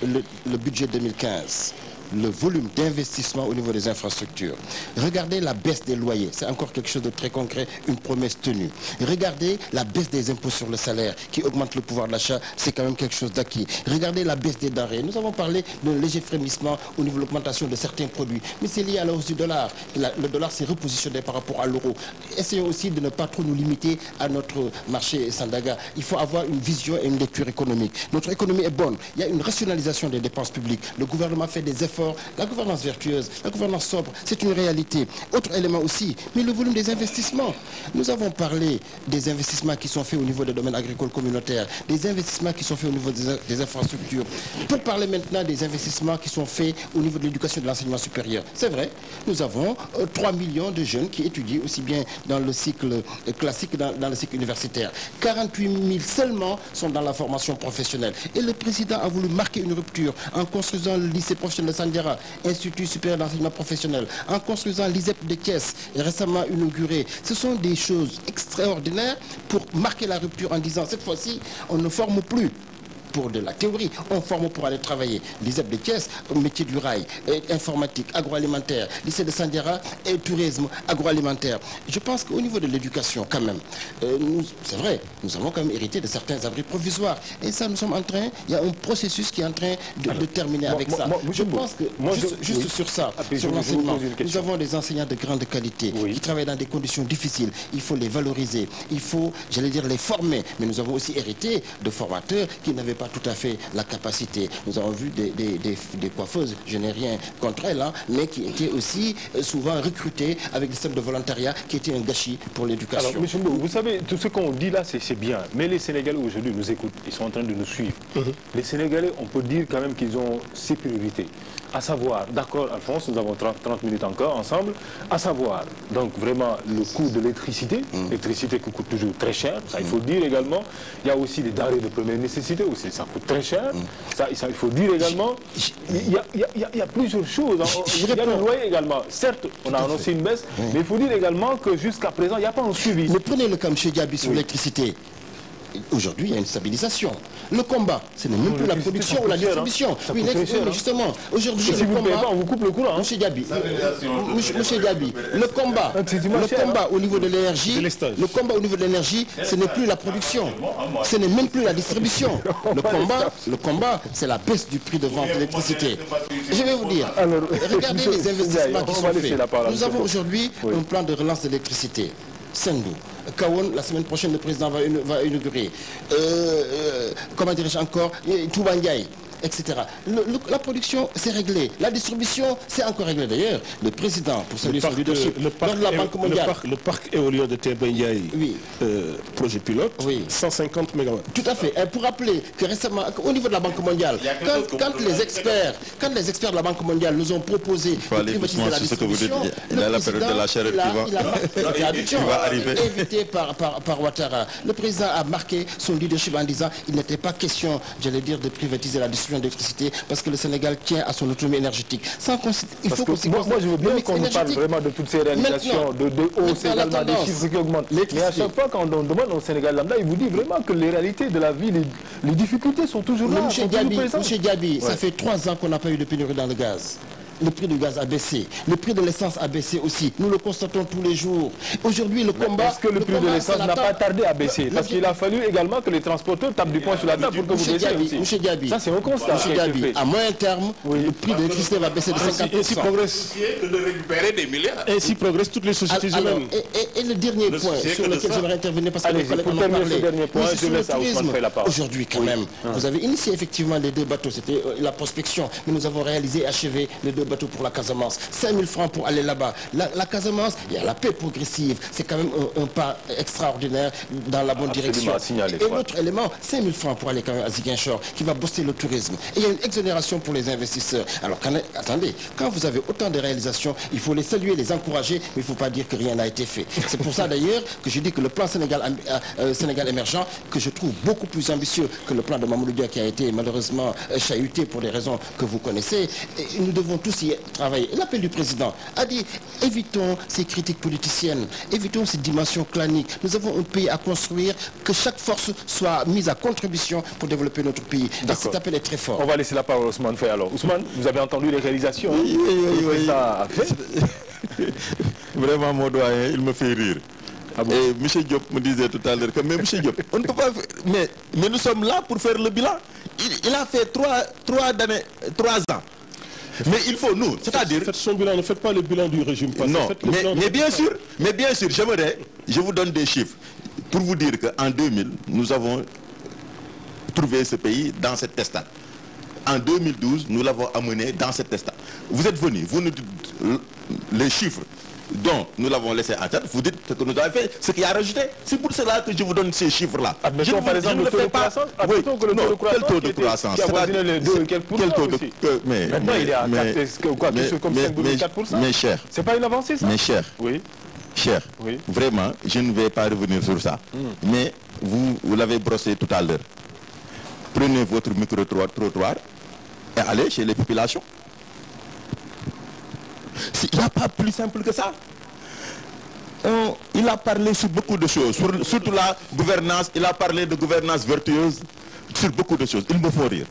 le budget 2015. Le volume d'investissement au niveau des infrastructures. Regardez la baisse des loyers, c'est encore quelque chose de très concret, une promesse tenue. Regardez la baisse des impôts sur le salaire qui augmente le pouvoir d'achat, c'est quand même quelque chose d'acquis. Regardez la baisse des denrées. Nous avons parlé d'un léger frémissement au niveau de l'augmentation de certains produits, mais c'est lié à la hausse du dollar. Le dollar s'est repositionné par rapport à l'euro. Essayons aussi de ne pas trop nous limiter à notre marché Sandaga. Il faut avoir une vision et une lecture économique. Notre économie est bonne. Il y a une rationalisation des dépenses publiques. Le gouvernement fait des efforts. La gouvernance vertueuse, la gouvernance sobre, c'est une réalité. Autre élément aussi, mais le volume des investissements. Nous avons parlé des investissements qui sont faits au niveau des domaines agricoles communautaires, des investissements qui sont faits au niveau des infrastructures. Pour parler maintenant des investissements qui sont faits au niveau de l'éducation et de l'enseignement supérieur. C'est vrai, nous avons 3 millions de jeunes qui étudient aussi bien dans le cycle classique que dans le cycle universitaire. 48 000 seulement sont dans la formation professionnelle. Et le président a voulu marquer une rupture en construisant le lycée professionnel de Sandiara, Institut supérieur d'enseignement professionnel, en construisant l'ISEP de Thiès, récemment inauguré. Ce sont des choses extraordinaires pour marquer la rupture en disant cette fois-ci, on ne forme plus pour de la théorie, on forme pour aller travailler. L'ISEP de Thiès, métier du rail, informatique, agroalimentaire, lycée de Sandiara et tourisme agroalimentaire. Je pense qu'au niveau de l'éducation, quand même, c'est vrai, nous avons quand même hérité de certains abris provisoires. Et ça, nous sommes en train, il y a un processus qui est en train de terminer avec ça. Je pense que, juste sur ça, sur l'enseignement, nous avons des enseignants de grande qualité qui travaillent dans des conditions difficiles. Il faut les valoriser, il faut, j'allais dire, les former. Mais nous avons aussi hérité de formateurs qui n'avaient pas tout à fait la capacité. Nous avons vu des coiffeuses, je n'ai rien contre elles, hein, mais qui étaient aussi souvent recrutées avec des systèmes de volontariat qui étaient un gâchis pour l'éducation. Alors, M. Mbo, vous savez, tout ce qu'on dit là, c'est bien. Mais les Sénégalais aujourd'hui nous écoutent, ils sont en train de nous suivre. Les Sénégalais, on peut dire quand même qu'ils ont ces priorités. À savoir, d'accord Alphonse, nous avons 30 minutes encore ensemble, à savoir, donc vraiment le coût de l'électricité, l'électricité qui coûte toujours très cher, ça il faut dire également, il y a aussi les denrées de première nécessité, aussi ça coûte très cher, ça il faut dire également, il y a plusieurs choses, hein. Il y a le loyer également, certes on a annoncé une baisse, mais il faut dire également que jusqu'à présent il n'y a pas un suivi. Mais prenez le cas M. Diaby sur l'électricité. Aujourd'hui, il y a une stabilisation. Le combat, ce n'est même plus la production ou la distribution. Oui, mais justement, aujourd'hui, le combat... on vous coupe le courant. Monsieur Diaby, le combat au niveau de l'énergie, ce n'est plus la production. Ce n'est même plus la distribution. Le combat, c'est la baisse du prix de vente de l'électricité. Je vais vous dire, regardez les investissements qui sont faits. Nous avons aujourd'hui un plan de relance de l'électricité. Sendou. Kawon, la semaine prochaine, le président va inaugurer. Comment dirais-je encore, Touba Ndiaye, etc. La production, c'est réglé. La distribution, c'est encore réglé. D'ailleurs, le président, pour saluer son leadership, lors de la Banque mondiale... Le parc éolien de Touba Ndiaye, projet pilote, 150 MW. Tout à fait. Et pour rappeler que récemment, au niveau de la Banque mondiale, quand les experts de la Banque mondiale nous ont proposé de privatiser la distribution, le président, invité par Ouattara, le président a marqué son leadership en disant qu'il n'était pas question, j'allais dire, de privatiser la distribution d'électricité parce que le Sénégal tient à son autonomie énergétique. Il faut moi je veux bien qu'on nous parle vraiment de toutes ces réalisations, de hausse également des chiffres qui augmentent. Mais à chaque fois quand on demande au Sénégal lambda, il vous dit vraiment que les réalités de la vie, les difficultés sont toujours là. Monsieur Diaby, ça fait 3 ans qu'on n'a pas eu de pénurie dans le gaz. Le prix du gaz a baissé, le prix de l'essence a baissé aussi. Nous le constatons tous les jours. Aujourd'hui, le combat... Parce que le prix de l'essence n'a pas tardé à baisser. Parce qu'il a fallu également que les transporteurs tapent du poing sur la table pour que vous baissiez aussi. Monsieur Diaby, ça c'est un constat. Monsieur Diaby, à moyen terme, le prix de l'électricité va baisser de 50%. Ainsi progresse. De récupérer des milliards. Ainsi progressent toutes les sociétés humaines. Et le dernier point sur lequel j'aimerais intervenir, parce que les collègues en ont parlé. Je laisse à Ousmane faire la parole. Aujourd'hui, quand même, vous avez initié effectivement les 2 bateaux. C'était la prospection. Mais nous avons réalisé et achevé les 2 bateaux pour la Casamance. 5 000 francs pour aller là-bas. La Casamance, il y a la paix progressive. C'est quand même un pas extraordinaire dans la bonne direction. Et l'autre élément, 5 000 francs pour aller quand même à Ziguinchor, qui va booster le tourisme. Et il y a une exonération pour les investisseurs. Alors, attendez, quand vous avez autant de réalisations, il faut les saluer, les encourager, mais il ne faut pas dire que rien n'a été fait. C'est pour ça d'ailleurs que je dis que le plan Sénégal émergent, que je trouve beaucoup plus ambitieux que le plan de Mamadou Dia qui a été malheureusement chahuté pour des raisons que vous connaissez, et nous devons tous y travailler. L'appel du président a dit, évitons ces critiques politiciennes, évitons ces dimensions claniques. Nous avons un pays à construire, que chaque force soit mise à contribution pour développer notre pays. Et cet appel est très fort. On va laisser la parole à Ousmane Faye alors. Ousmane, vous avez entendu les réalisations. Oui. Ça a fait. Vraiment, mon doyen, il me fait rire. Ah bon? Et M. Diop me disait tout à l'heure que même M. Diop, on ne peut pas... Mais nous sommes là pour faire le bilan. Il a fait 3 ans. Mais il faut nous, c'est-à-dire... Faites son bilan, ne faites pas le bilan du régime passé. Non, mais bien sûr, je vous donne des chiffres pour vous dire qu'en 2000, nous avons trouvé ce pays dans cette estate. En 2012, nous l'avons amené dans cette estate. Vous êtes venus, vous nous dites les chiffres dont nous l'avons laissé à terre, vous dites ce que nous avons fait, ce qui a rajouté. C'est pour cela que je vous donne ces chiffres-là. Admettons par exemple le taux de croissance. Quel taux de croissance? Qui avoisinait les 2 et quelques pourcents aussi. Maintenant il est à 4%. Mes chers. C'est pas une avancée ça? Mes chers. Oui. Cher, vraiment, je ne vais pas revenir sur ça. Mais vous l'avez brossé tout à l'heure. Prenez votre micro-trottoir et allez chez les populations. Il n'y a pas plus simple que ça. Il a parlé sur beaucoup de choses, surtout la gouvernance. Il a parlé de gouvernance vertueuse. sur beaucoup de choses. Ils me font rire.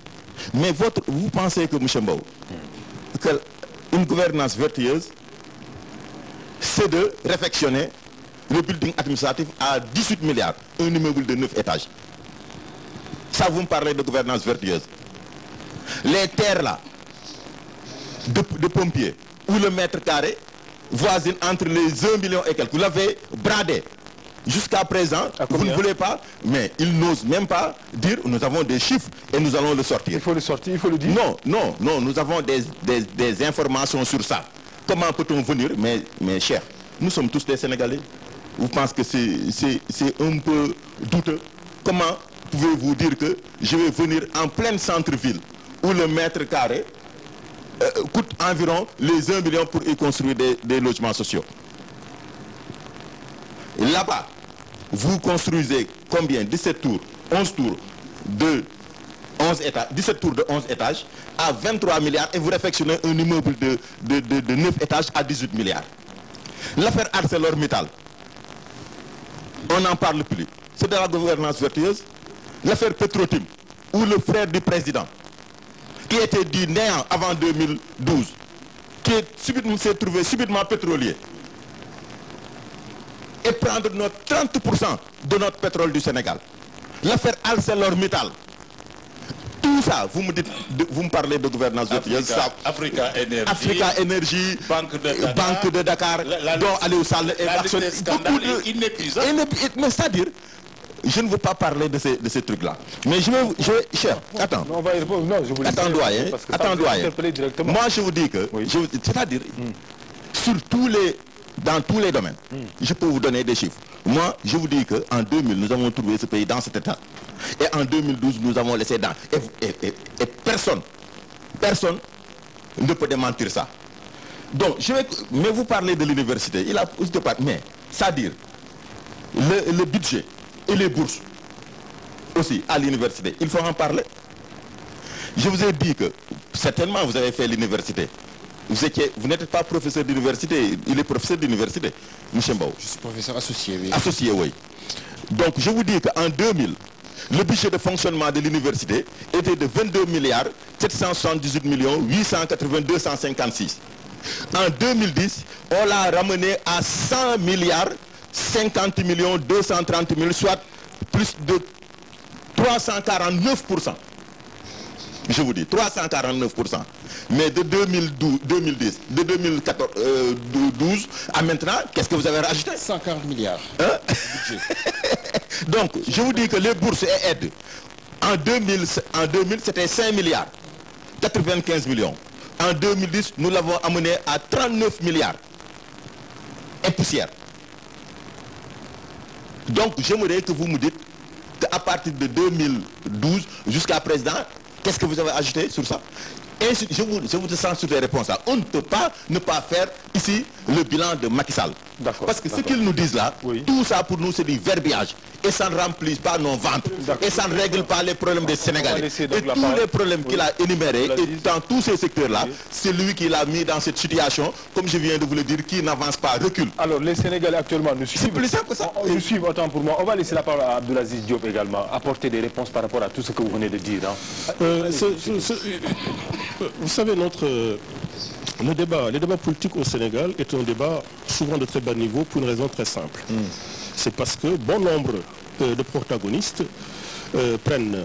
Mais vous pensez que, M. Mbow, qu'une gouvernance vertueuse, c'est de réfectionner le building administratif à 18 milliards, un immeuble de 9 étages. Ça, vous me parlez de gouvernance vertueuse. Les terres là, de pompiers, où le mètre carré voisine entre les 1 million et quelques, vous l'avez bradé. Jusqu'à présent, vous ne voulez pas, mais ils n'osent même pas dire, nous avons des chiffres et nous allons le sortir. Il faut le sortir, il faut le dire. Non, nous avons des informations sur ça. Comment peut-on venir, mais cher, nous sommes tous des Sénégalais. Vous pensez que c'est un peu douteux? Comment pouvez-vous dire que je vais venir en plein centre-ville, où le mètre carré coûte environ les 1 million pour y construire des logements sociaux? Là-bas, vous construisez combien? 17 tours, 11 tours de 11 étages, 17 tours de 11 étages à 23 milliards et vous réfectionnez un immeuble de 9 étages à 18 milliards. L'affaire ArcelorMittal, on n'en parle plus. C'est de la gouvernance vertueuse. L'affaire Petrotim, où le frère du président, qui était dit néant avant 2012, qui s'est trouvé subitement pétrolier, et prendre notre 30% de notre pétrole du Sénégal. L'affaire ArcelorMittal. Tout ça, vous me parlez de gouvernance vertueuse. Africa Énergie, Banque de Dakar, dont Aliou Sall et personne. Mais c'est-à-dire, je ne veux pas parler de ces trucs-là. Mais je vais cher, attends. Non, on va y répondre. Non, je voulais attends, doyen. Moi, je vous dis que, oui. C'est-à-dire, dans tous les domaines, je peux vous donner des chiffres. Moi, je vous dis qu'en 2000, nous avons trouvé ce pays dans cet état. Et en 2012, nous avons laissé dans. Et personne ne peut démentir ça. Donc, mais vous parlez de l'université. Il a mais, c'est-à-dire, le budget et les bourses aussi à l'université, il faut en parler. Je vous ai dit que, certainement, vous avez fait l'université. Vous n'êtes pas professeur d'université, il est professeur d'université, M. Mbow. Je suis professeur associé, oui. Associé, oui. Donc, je vous dis qu'en 2000, le budget de fonctionnement de l'université était de 22 milliards 778 millions 880 256. En 2010, on l'a ramené à 100 milliards 50 millions 230 000, soit plus de 349%. Je vous dis, 349%. Mais de 2010, de 2012 à maintenant, qu'est-ce que vous avez rajouté? 140 milliards. Hein? Donc, je vous dis que les bourses et aides, en 2000 c'était 5 milliards, 95 millions. En 2010, nous l'avons amené à 39 milliards. Et poussière. Donc, j'aimerais que vous me dites qu'à partir de 2012 jusqu'à présent, qu'est-ce que vous avez ajouté sur ça? Et je vous sens sur les réponses là. On ne peut pas ne pas faire ici le bilan de Macky Sall. Parce que ce qu'ils nous disent là, oui. Tout ça pour nous c'est du verbiage. Et ça ne remplit pas nos ventres. Et ça ne règle pas les problèmes des Sénégalais. Et tous les problèmes qu'il a énumérés, et dans tous ces secteurs-là, c'est lui qui l'a mis dans cette situation, comme je viens de vous le dire, qui n'avance pas, recule. Alors les Sénégalais actuellement nous suivent. C'est plus simple que ça. Nous suivent autant pour moi. On va laisser la parole à Abdoulaziz Diop également, apporter des réponses par rapport à tout ce que vous venez de dire. Hein. Vous savez, le débat politique au Sénégal est un débat souvent de très bas niveau pour une raison très simple. C'est parce que bon nombre de protagonistes prennent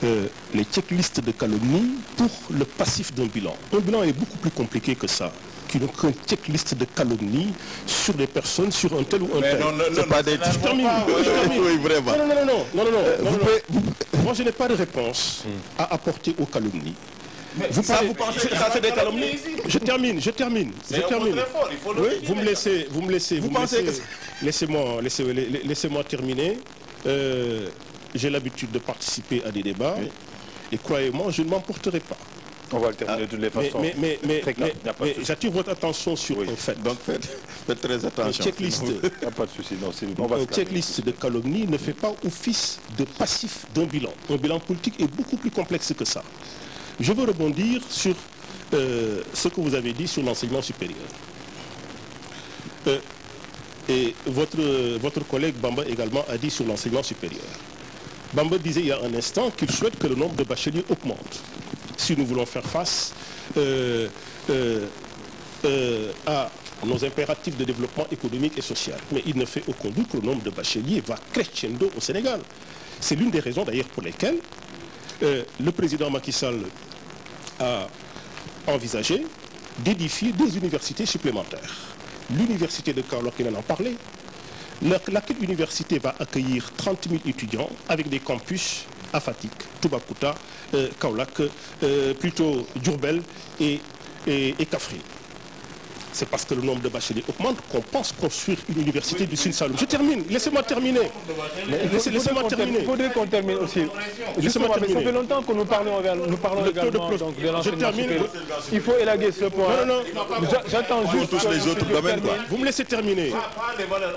les checklists de calomnie pour le passif d'un bilan. Un bilan est beaucoup plus compliqué que ça, qu'une checklist de calomnie sur des personnes, sur un tel ou un tel. C'est pas des... Je termine. Oui, vraiment. Non. Moi, je n'ai pas de réponse à apporter aux calomnies. Vous pensez que ça c'est des calomnies? Je termine. Vous me laissez. Laissez-moi terminer. J'ai l'habitude de participer à des débats et croyez-moi, je ne m'emporterai pas. On va le terminer de toutes les façons. Mais j'attire votre attention sur un fait. Donc faites très attention. Un checklist de calomnie ne fait pas office de passif d'un bilan. Un bilan politique est beaucoup plus complexe que ça. Je veux rebondir sur ce que vous avez dit sur l'enseignement supérieur. Et votre collègue Bamba également a dit sur l'enseignement supérieur. Bamba disait il y a un instant qu'il souhaite que le nombre de bacheliers augmente. Si nous voulons faire face à nos impératifs de développement économique et social. Mais il ne fait aucun doute que le nombre de bacheliers va crescendo au Sénégal. C'est l'une des raisons d'ailleurs pour lesquelles le président Macky Sall a envisagé d'édifier des universités supplémentaires. L'université de Kaolack, il en a parlé. Laquelle université va accueillir 30 000 étudiants avec des campus à Fatick, Toubacouta, Kaolack, plutôt Diourbel et Kaffrine. C'est parce que le nombre de bacheliers augmente qu'on pense construire une université du Sine Saloum. Je termine, laissez-moi terminer. Laissez-moi terminer. Il faudrait qu'on termine aussi. Justement, mais ça fait longtemps que nous parlons également donc, de l'enseignement supérieur. Il faut élaguer ce point. Non. J'attends juste touche les autres domaines, quoi. Vous me laissez terminer.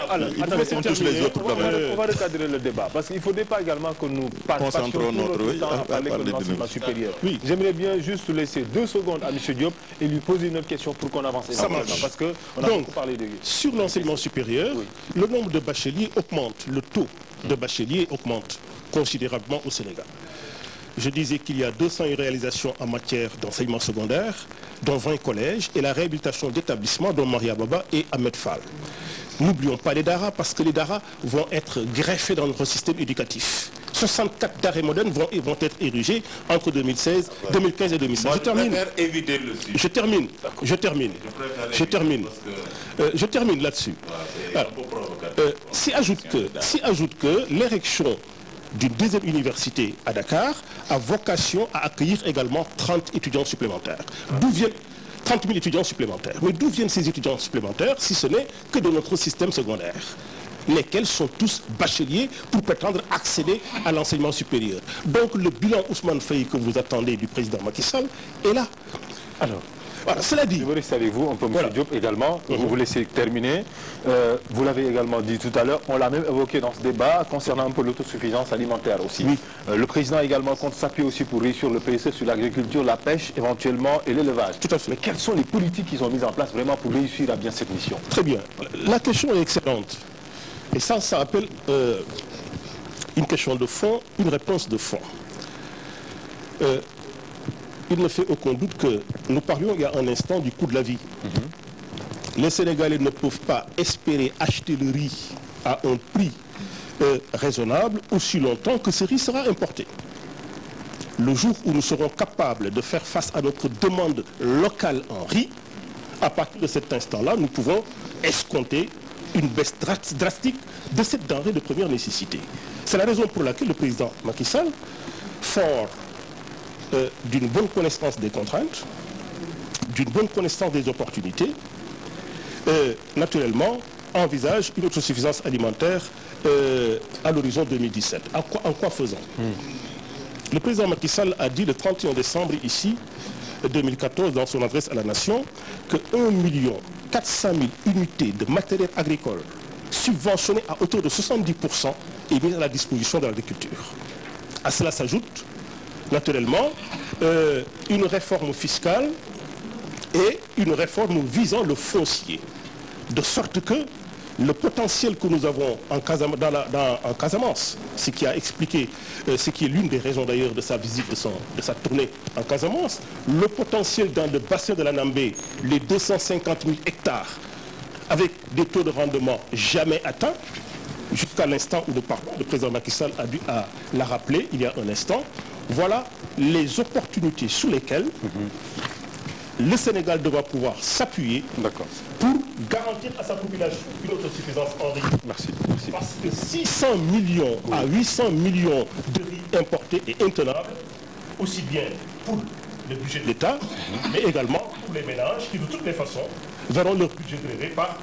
Alors, il faut qu'on touche les autres domaines. On va recadrer le débat. Parce qu'il ne faudrait pas également que nous passions tout notre temps à parler de l'enseignement supérieur. Oui. J'aimerais bien juste laisser 2 secondes à M. Diop et lui poser une autre question pour qu'on avance. Ça marche. Parce qu'on a beaucoup parlé de... Sur l'enseignement supérieur, le nombre de bacheliers augmente, le taux de bacheliers augmente considérablement au Sénégal. Je disais qu'il y a 200 réalisations en matière d'enseignement secondaire, dont 20 collèges, et la réhabilitation d'établissements dont Maria Baba et Ahmed Fall. N'oublions pas les DARA, parce que les DARA vont être greffés dans notre système éducatif. 64 DARA modernes vont être érigés entre 2015 et 2016. Je termine là-dessus. S'y ajoute que l'érection d'une deuxième université à Dakar a vocation à accueillir également 30 étudiants supplémentaires. D'où viennent 30 000 étudiants supplémentaires. Mais d'où viennent ces étudiants supplémentaires si ce n'est que de notre système secondaire, lesquels sont tous bacheliers pour prétendre accéder à l'enseignement supérieur. Donc le bilan Ousmane Faye que vous attendez du président Macky Sall est là. Alors, voilà, cela dit. Je veux rester avec vous, un peu M. Diop également, vous vous laissez terminer. Vous l'avez également dit tout à l'heure, on l'a même évoqué dans ce débat concernant un peu l'autosuffisance alimentaire aussi. Oui. Le président également compte s'appuyer aussi pour réussir le PSE sur l'agriculture, la pêche éventuellement et l'élevage. Tout à fait. Mais quelles sont les politiques qu'ils ont mises en place vraiment pour réussir à bien cette mission? Très bien. La question est excellente. Et ça appelle une question de fond, une réponse de fond. Il ne fait aucun doute que nous parlions il y a un instant du coût de la vie. Les Sénégalais ne peuvent pas espérer acheter le riz à un prix raisonnable aussi longtemps que ce riz sera importé. Le jour où nous serons capables de faire face à notre demande locale en riz, à partir de cet instant-là, nous pouvons escompter une baisse drastique de cette denrée de première nécessité. C'est la raison pour laquelle le président Macky Sall, fort d'une bonne connaissance des contraintes, d'une bonne connaissance des opportunités, naturellement envisage une autosuffisance alimentaire à l'horizon 2017. En quoi faisant? Le président Macky Sall a dit le 31 décembre ici, 2014, dans son adresse à la nation, que 1 400 000 unités de matériel agricole subventionné à hauteur de 70% est mis à la disposition de l'agriculture. À cela s'ajoute naturellement une réforme fiscale et une réforme visant le foncier, de sorte que le potentiel que nous avons en Casamance, ce qui a expliqué, ce qui est l'une des raisons d'ailleurs de sa visite, de sa tournée en Casamance, le potentiel dans le bassin de la Nambé, les 250 000 hectares, avec des taux de rendement jamais atteints, jusqu'à l'instant où nous parlons, le président Macky Sall l'a rappelé il y a un instant. Voilà les opportunités sur lesquelles le Sénégal devra pouvoir s'appuyer pour garantir à sa population une autosuffisance en riz. Merci. Parce que 600 millions à 800 millions de riz importés est intenable, aussi bien pour le budget de l'État, mais également pour les ménages qui, de toutes les façons, verront leur budget grévé par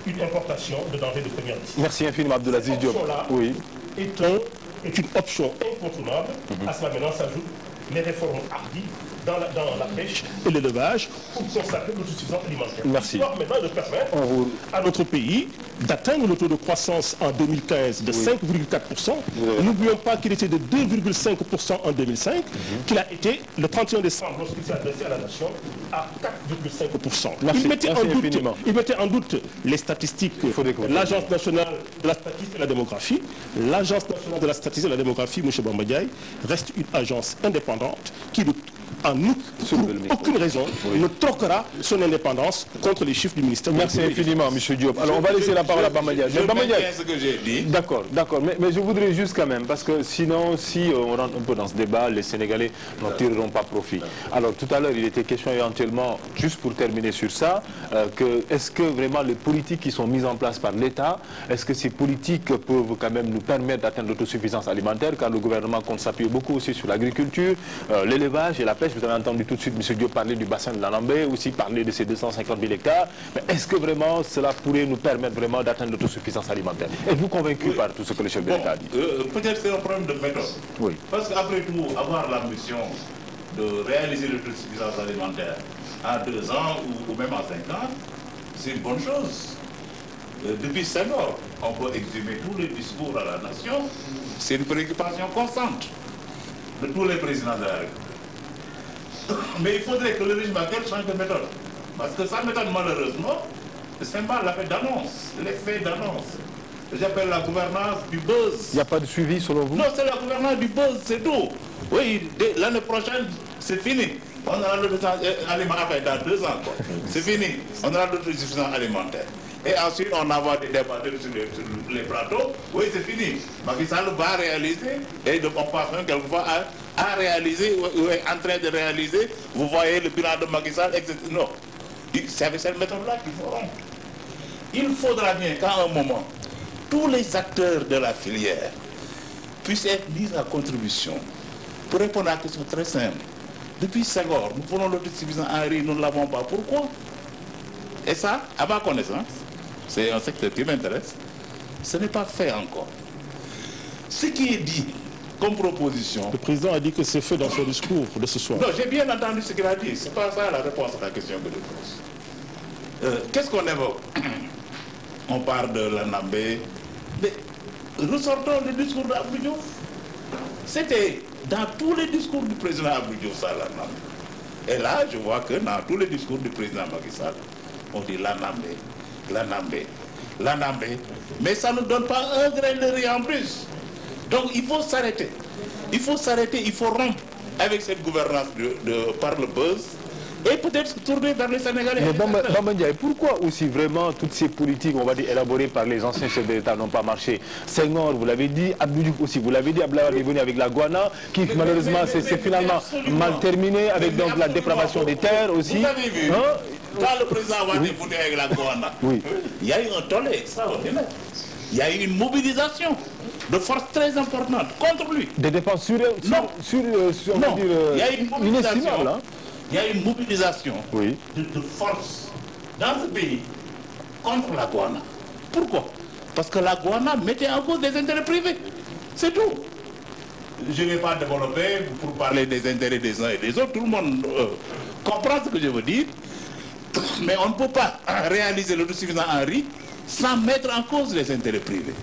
une importation de denrées de première nécessité. Merci infiniment, Abdoulaziz Diop. Oui. Est une option incontournable. À cela maintenant s'ajoutent les réformes hardies dans la pêche et l'élevage pour consacrer l'autosuffisance alimentaire. Merci. Histoire maintenant de permettre à notre pays d'atteindre le taux de croissance en 2015 de 5,4%. N'oublions pas qu'il était de 2,5% en 2005, qu'il a été le 31 décembre lorsqu'il s'est adressé à la nation à 4,5%. Il mettait en doute les statistiques de l'Agence nationale de la statistique et de la démographie. L'Agence nationale de la statistique et de la démographie, M. Bamba Ndiaye, reste une agence indépendante qui, en pour aucune raison, ne troquera son indépendance contre les chiffres du ministère. Merci infiniment, M. Diop. Alors, on va laisser la parole à Bamba Ndiaye. Je maintiens ce que j'ai dit. D'accord, mais je voudrais juste quand même, parce que sinon, si on rentre un peu dans ce débat, les Sénégalais n'en tireront pas profit. Alors, tout à l'heure, il était question éventuellement, juste pour terminer sur ça, est-ce que vraiment les politiques qui sont mises en place par l'État, est-ce que ces politiques peuvent quand même nous permettre d'atteindre l'autosuffisance alimentaire, car le gouvernement compte s'appuyer beaucoup aussi sur l'agriculture, l'élevage et la pêche. Vous avez entendu tout de suite M. Diop parler du bassin de l'Anambé, aussi parler de ces 250 000 hectares. Mais est-ce que vraiment cela pourrait nous permettre vraiment d'atteindre l'autosuffisance alimentaire? Êtes-vous convaincu par tout ce que le chef de l'État dit? Peut-être c'est un problème de méthode. Oui. Parce qu'après tout, avoir la mission de réaliser l'autosuffisance alimentaire en 2 ans ou même en 5 ans, c'est une bonne chose. Depuis Senghor, on peut exhumer tous les discours à la nation. C'est une préoccupation constante de tous les présidents de la République. Mais il faudrait que le régime actuel change de méthode. Parce que sa méthode, malheureusement, c'est pas l'effet d'annonce. L'effet d'annonce. J'appelle la gouvernance du buzz. Il n'y a pas de suivi selon vous? Non, c'est la gouvernance du buzz, c'est tout. Oui, l'année prochaine, c'est fini. On aura l'autosuffisance alimentaire dans 2 ans. C'est fini. On aura l'autosuffisance alimentaire. Et ensuite, on envoie des débatteurs sur les plateaux. Oui, c'est fini. Macky Sall va réaliser. Et on passe même quelquefois à réaliser, ou est en train de réaliser. Vous voyez le bilan de Macky Sall, etc. Non. C'est avec cette méthode-là qu'il faut rompre. Il faudra bien qu'à un moment, tous les acteurs de la filière puissent être mis à contribution pour répondre à la question très simple. Depuis Senghor, nous prenons l'autosuffisance en riz, nous ne l'avons pas. Pourquoi? Et ça, à ma connaissance, c'est un secteur qui m'intéresse, ce n'est pas fait encore. Ce qui est dit comme proposition... Le président a dit que c'est fait dans son discours de ce soir. Non, j'ai bien entendu ce qu'il a dit. Ce n'est pas ça la réponse à la question que je pose. Qu'est-ce qu'on évoque? On parle de l'Anambé. Mais ressortons le discours d'Abdou Diouf. C'était dans tous les discours du président Abdou Diouf, ça, l'Anambé. Et là, je vois que dans tous les discours du président Macky Sall, on dit l'Anambé, l'Anambé, l'Anambé. Mais ça ne donne pas un grain de riz en plus. Donc il faut s'arrêter. Il faut s'arrêter, il faut rompre avec cette gouvernance par le buzz. Et peut-être se tourner vers les Sénégalais. Mais Bamba Ndiaye, pourquoi aussi vraiment toutes ces politiques, on va dire, élaborées par les anciens chefs de l'État n'ont pas marché? Senghor, vous l'avez dit, Abdou Diouf aussi, vous l'avez dit, Abdoulaye est venu avec la Guana, qui malheureusement c'est finalement mal terminé, avec donc la dépravation des terres aussi. Vous avez vu, quand le président Wade est venu avec la Guana, il y a eu un tollé extraordinaire. Il y a eu une mobilisation de force très importante contre lui. Des dépenses il y a une mobilisation. Il y a une mobilisation de force dans ce pays contre la Guana. Pourquoi? Parce que la Guana mettait en cause des intérêts privés. C'est tout. Je ne vais pas développer pour parler des intérêts des uns et des autres. Tout le monde comprend ce que je veux dire. Mais on ne peut pas réaliser l'autosuffisance en riz sans mettre en cause les intérêts privés.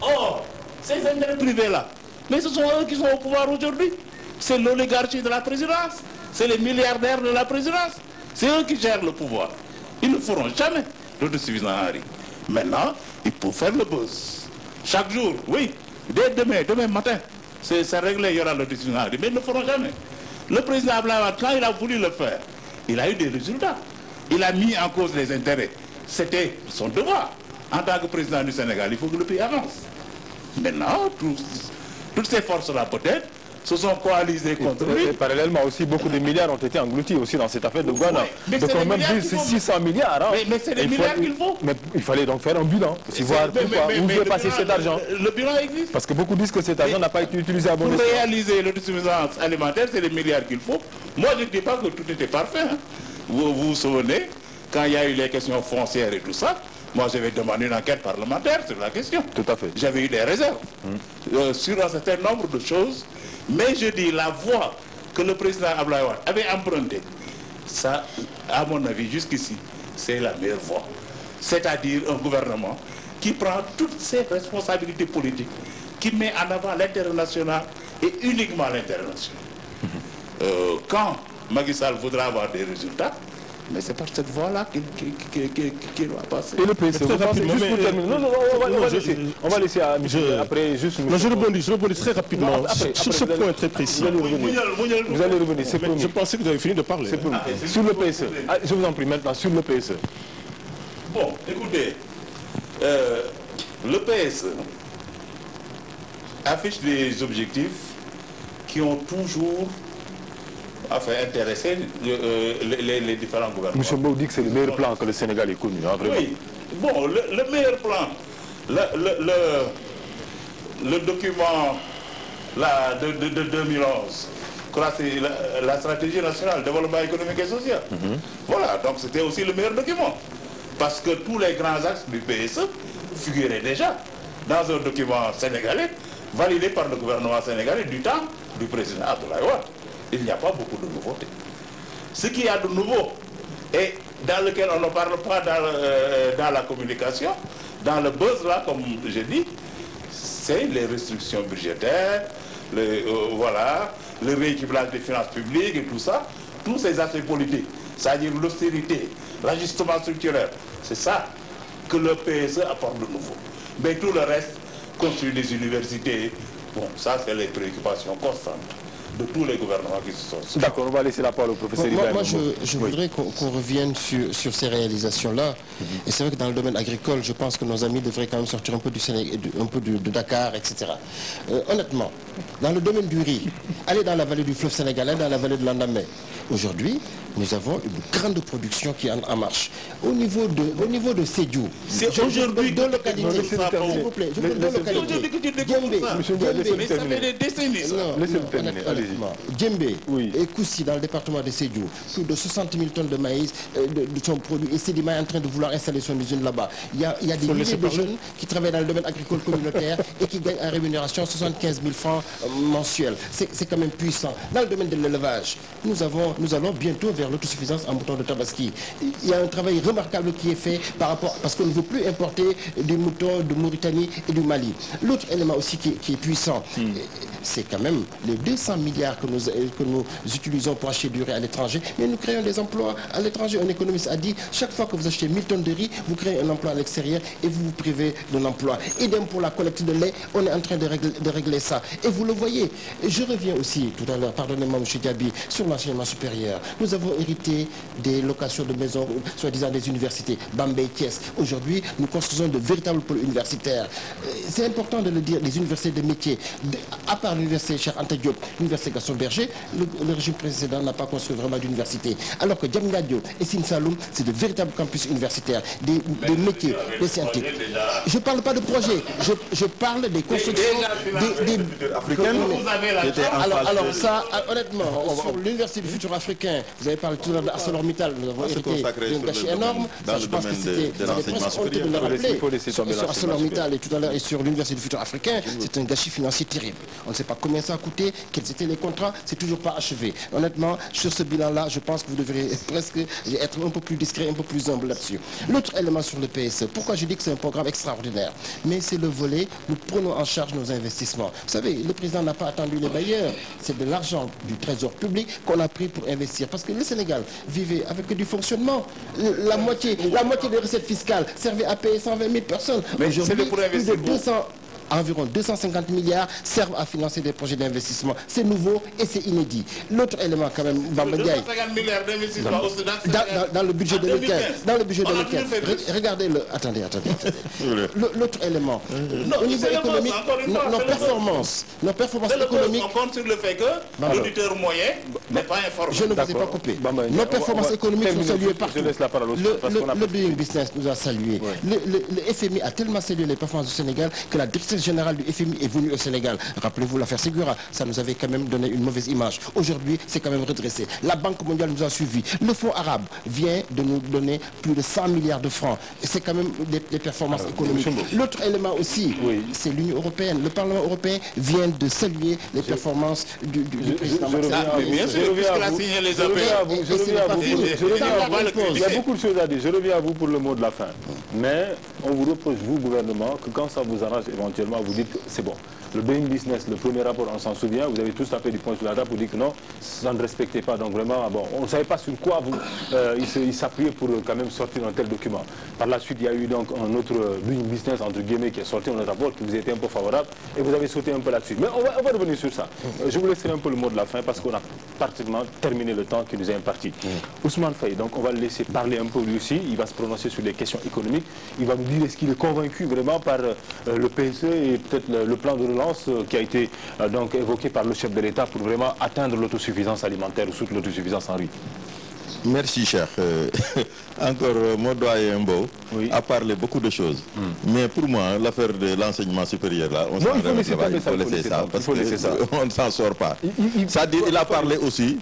Or, ces intérêts privés-là, mais ce sont eux qui sont au pouvoir aujourd'hui. C'est l'oligarchie de la présidence. C'est les milliardaires de la présidence. C'est eux qui gèrent le pouvoir. Ils ne feront jamais l'autosuffisance en riz. Maintenant, il faut faire le buzz. Chaque jour, oui. Dès demain matin, c'est réglé, il y aura l'autosuffisance en riz. Mais ils ne le feront jamais. Le président Abdoulaye Wade, quand il a voulu le faire, il a eu des résultats. Il a mis en cause les intérêts. C'était son devoir. En tant que président du Sénégal, il faut que le pays avance. Maintenant, toutes ces forces-là, peut-être, se sont coalisés contre lui. Et parallèlement aussi, beaucoup de milliards ont été engloutis aussi dans cette affaire de Guana. Oui, donc on même dit 600 milliards. Hein. Mais c'est des milliards qu'il faut. Mais il fallait donc faire un bilan, voir pourquoi, où veut passer cet argent. Le bilan existe. Parce que beaucoup disent que cet argent n'a pas été utilisé à bon escient. Pour réaliser l'autosuffisance alimentaire, c'est des milliards qu'il faut. Moi, je ne dis pas que tout était parfait. Hein. Vous vous souvenez, quand il y a eu les questions foncières et tout ça, moi, j'avais demandé une enquête parlementaire sur la question. Tout à fait. J'avais eu des réserves sur un certain nombre de choses. Mais je dis, la voie que le président Abdoulaye Wade avait emprunté, ça, à mon avis, jusqu'ici, c'est la meilleure voie. C'est-à-dire un gouvernement qui prend toutes ses responsabilités politiques, qui met en avant l'intérêt national et uniquement l'intérêt national. Quand Macky Sall voudra avoir des résultats, mais c'est par cette voie-là qu'il va passer. Et le PS, vous pensez, juste pour terminer, non, on va laisser à Michel, après juste... Non, je rebondis très rapidement sur ce point très précis. Vous allez revenir, c'est promis. Je pensais que vous avez fini de parler. C'est promis. Sur le PSE, je vous en prie maintenant, sur le PSE. Bon, écoutez, le PSE affiche des objectifs qui ont toujours intéressé les différents gouvernements. M. Mbow dit que c'est le meilleur plan que le Sénégal ait connu, hein, vraiment. Oui, bon, le meilleur plan, le document là, de 2011, c'est la stratégie nationale de développement économique et social. Voilà, donc c'était aussi le meilleur document. Parce que tous les grands axes du PSE figuraient déjà dans un document sénégalais validé par le gouvernement sénégalais du temps du président Abdoulaye Wade. Il n'y a pas beaucoup de nouveautés. Ce qu'il y a de nouveau et dans lequel on ne parle pas dans la communication, dans le buzz là, comme je dis, c'est les restrictions budgétaires, le rééquilibrage des finances publiques et tout ça, tous ces aspects politiques, c'est-à-dire l'austérité, l'ajustement structurel, c'est ça que le PSE apporte de nouveau. Mais tout le reste, construire des universités, bon, ça c'est les préoccupations constantes de tous les gouvernements qui se sont... D'accord, on va laisser la parole au professeur Ibrahim. Moi, je voudrais qu'on revienne sur ces réalisations-là. Et c'est vrai que dans le domaine agricole, je pense que nos amis devraient quand même sortir un peu du Sénégal, un peu de Dakar, etc. Honnêtement, dans le domaine du riz, aller dans la vallée du fleuve sénégalais, dans la vallée de l'Andamé, aujourd'hui, nous avons une grande production qui est en marche. Au niveau de Sédhiou, c'est aujourd'hui deux localités, s'il vous plaît, je veux deux localités. Mais ça fait des décennies, ça. Laissez-le terminer, allez-y. Djembé Oui. et Koussi dans le département de Sédhiou, plus de 60 000 tonnes de maïs sont produits. Et Sedima est en train de vouloir installer son usine là-bas. Il y a des milliers de jeunes qui travaillent dans le domaine agricole communautaire et qui gagnent en rémunération 75 000 francs mensuels. C'est quand même puissant. Dans le domaine de l'élevage, nous allons bientôt vers l'autosuffisance en mouton de Tabaski. Il y a un travail remarquable qui est fait par rapport, parce qu'on ne veut plus importer du mouton de Mauritanie et du Mali. L'autre élément aussi qui est puissant, c'est quand même les 200 milliards que nous utilisons pour acheter du riz à l'étranger, mais nous créons des emplois à l'étranger. Un économiste a dit, chaque fois que vous achetez 1000 tonnes de riz, vous créez un emploi à l'extérieur et vous vous privez d'un emploi. Idem pour la collecte de lait, on est en train de régler ça. Et vous le voyez. Je reviens aussi tout à l'heure, pardonnez-moi M. Diaby, sur l'enseignement supérieur. Nous avons hérité des locations de maisons, soi-disant des universités, Bambey, Thiès. Aujourd'hui, nous construisons de véritables pôles universitaires. C'est important de le dire, les universités de métiers. À part l'université Cheikh Anta Diop, l'université Gaston Berger, le régime précédent n'a pas construit vraiment d'université. Alors que Diamniadio et Sine Saloum, c'est de véritables campus universitaires, des métiers, des scientifiques. Je ne parle pas de projet, je parle des constructions des africaines. Alors ça, honnêtement, sur l'université du futur africain, vous avez parlé tout à l'heure d'ArcelorMittal, nous avons hérité d'un gâchis énorme. Ça, je pense que c'était presque honteux de le rappeler. Sur ArcelorMittal et tout à l'heure, et sur l'université du futur africain, c'est un gâchis financier terrible. On ne sait pas combien ça a coûté, quels étaient les contrats, c'est toujours pas achevé. Honnêtement, sur ce bilan-là, je pense que vous devriez presque être un peu plus discret, un peu plus humble là-dessus. L'autre élément sur le PSE, pourquoi je dis que c'est un programme extraordinaire, mais c'est le volet, nous prenons en charge nos investissements. Vous savez, le président n'a pas attendu les bailleurs, c'est de l'argent du trésor public qu'on a pris pour investir. Parce que le Sénégal vivait avec du fonctionnement. La moitié des recettes fiscales servait à payer 120 000 personnes. Mais aujourd'hui, plus de 200... Environ 250 milliards servent à financer des projets d'investissement. C'est nouveau et c'est inédit. L'autre élément quand même, Bamba Ndiaye, 250 milliards d'investissement dans le budget 2015. Dans le budget 2015. Regardez-le. Attendez. L'autre élément. Au niveau économique, nos performances économiques. On compte sur le fait que l'auditeur moyen n'est pas informé. Je ne vous ai pas coupé. Nos performances économiques sont saluées partout. Le Doing Business nous a salué. Le FMI a tellement salué les performances du Sénégal que la direction général du FMI est venu au Sénégal. Rappelez-vous l'affaire Segura, ça nous avait quand même donné une mauvaise image. Aujourd'hui, c'est quand même redressé. La Banque mondiale nous a suivis. Le Fonds arabe vient de nous donner plus de 100 milliards de francs. C'est quand même des performances économiques. L'autre élément aussi, c'est l'Union européenne. Le Parlement européen vient de saluer les performances du président. Je reviens à vous. Il y a beaucoup de choses à dire. Je reviens à vous pour le mot de la fin. Mais on vous reproche, vous, gouvernement, que quand ça vous arrange, éventuellement, vous dites que c'est bon. Le Doing Business, le premier rapport, on s'en souvient, vous avez tous tapé du poing sur la table pour dire que non, ça ne respectait pas. Donc vraiment, bon, on ne savait pas sur quoi il s'appuyait pour quand même sortir un tel document. Par la suite, il y a eu donc un autre Doing Business, entre guillemets, qui est sorti, un rapport qui vous était un peu favorable, et vous avez sauté un peu là-dessus. Mais on va revenir sur ça. Je vous laisserai un peu le mot de la fin, parce qu'on a pratiquement terminé le temps qui nous est imparti. Ousmane Faye, donc on va le laisser parler un peu lui aussi, il va se prononcer sur les questions économiques, il va nous dire est-ce qu'il est convaincu vraiment par le PSE et peut-être le plan de relance qui a été donc évoqué par le chef de l'État pour vraiment atteindre l'autosuffisance alimentaire ou surtout l'autosuffisance en riz. Merci, cher. Encore, mon doyen Mbo a parlé beaucoup de choses. Mais pour moi, l'affaire de l'enseignement supérieur, là, on faut laisser ça, parce qu'on ne s'en sort pas. Il a parlé aussi,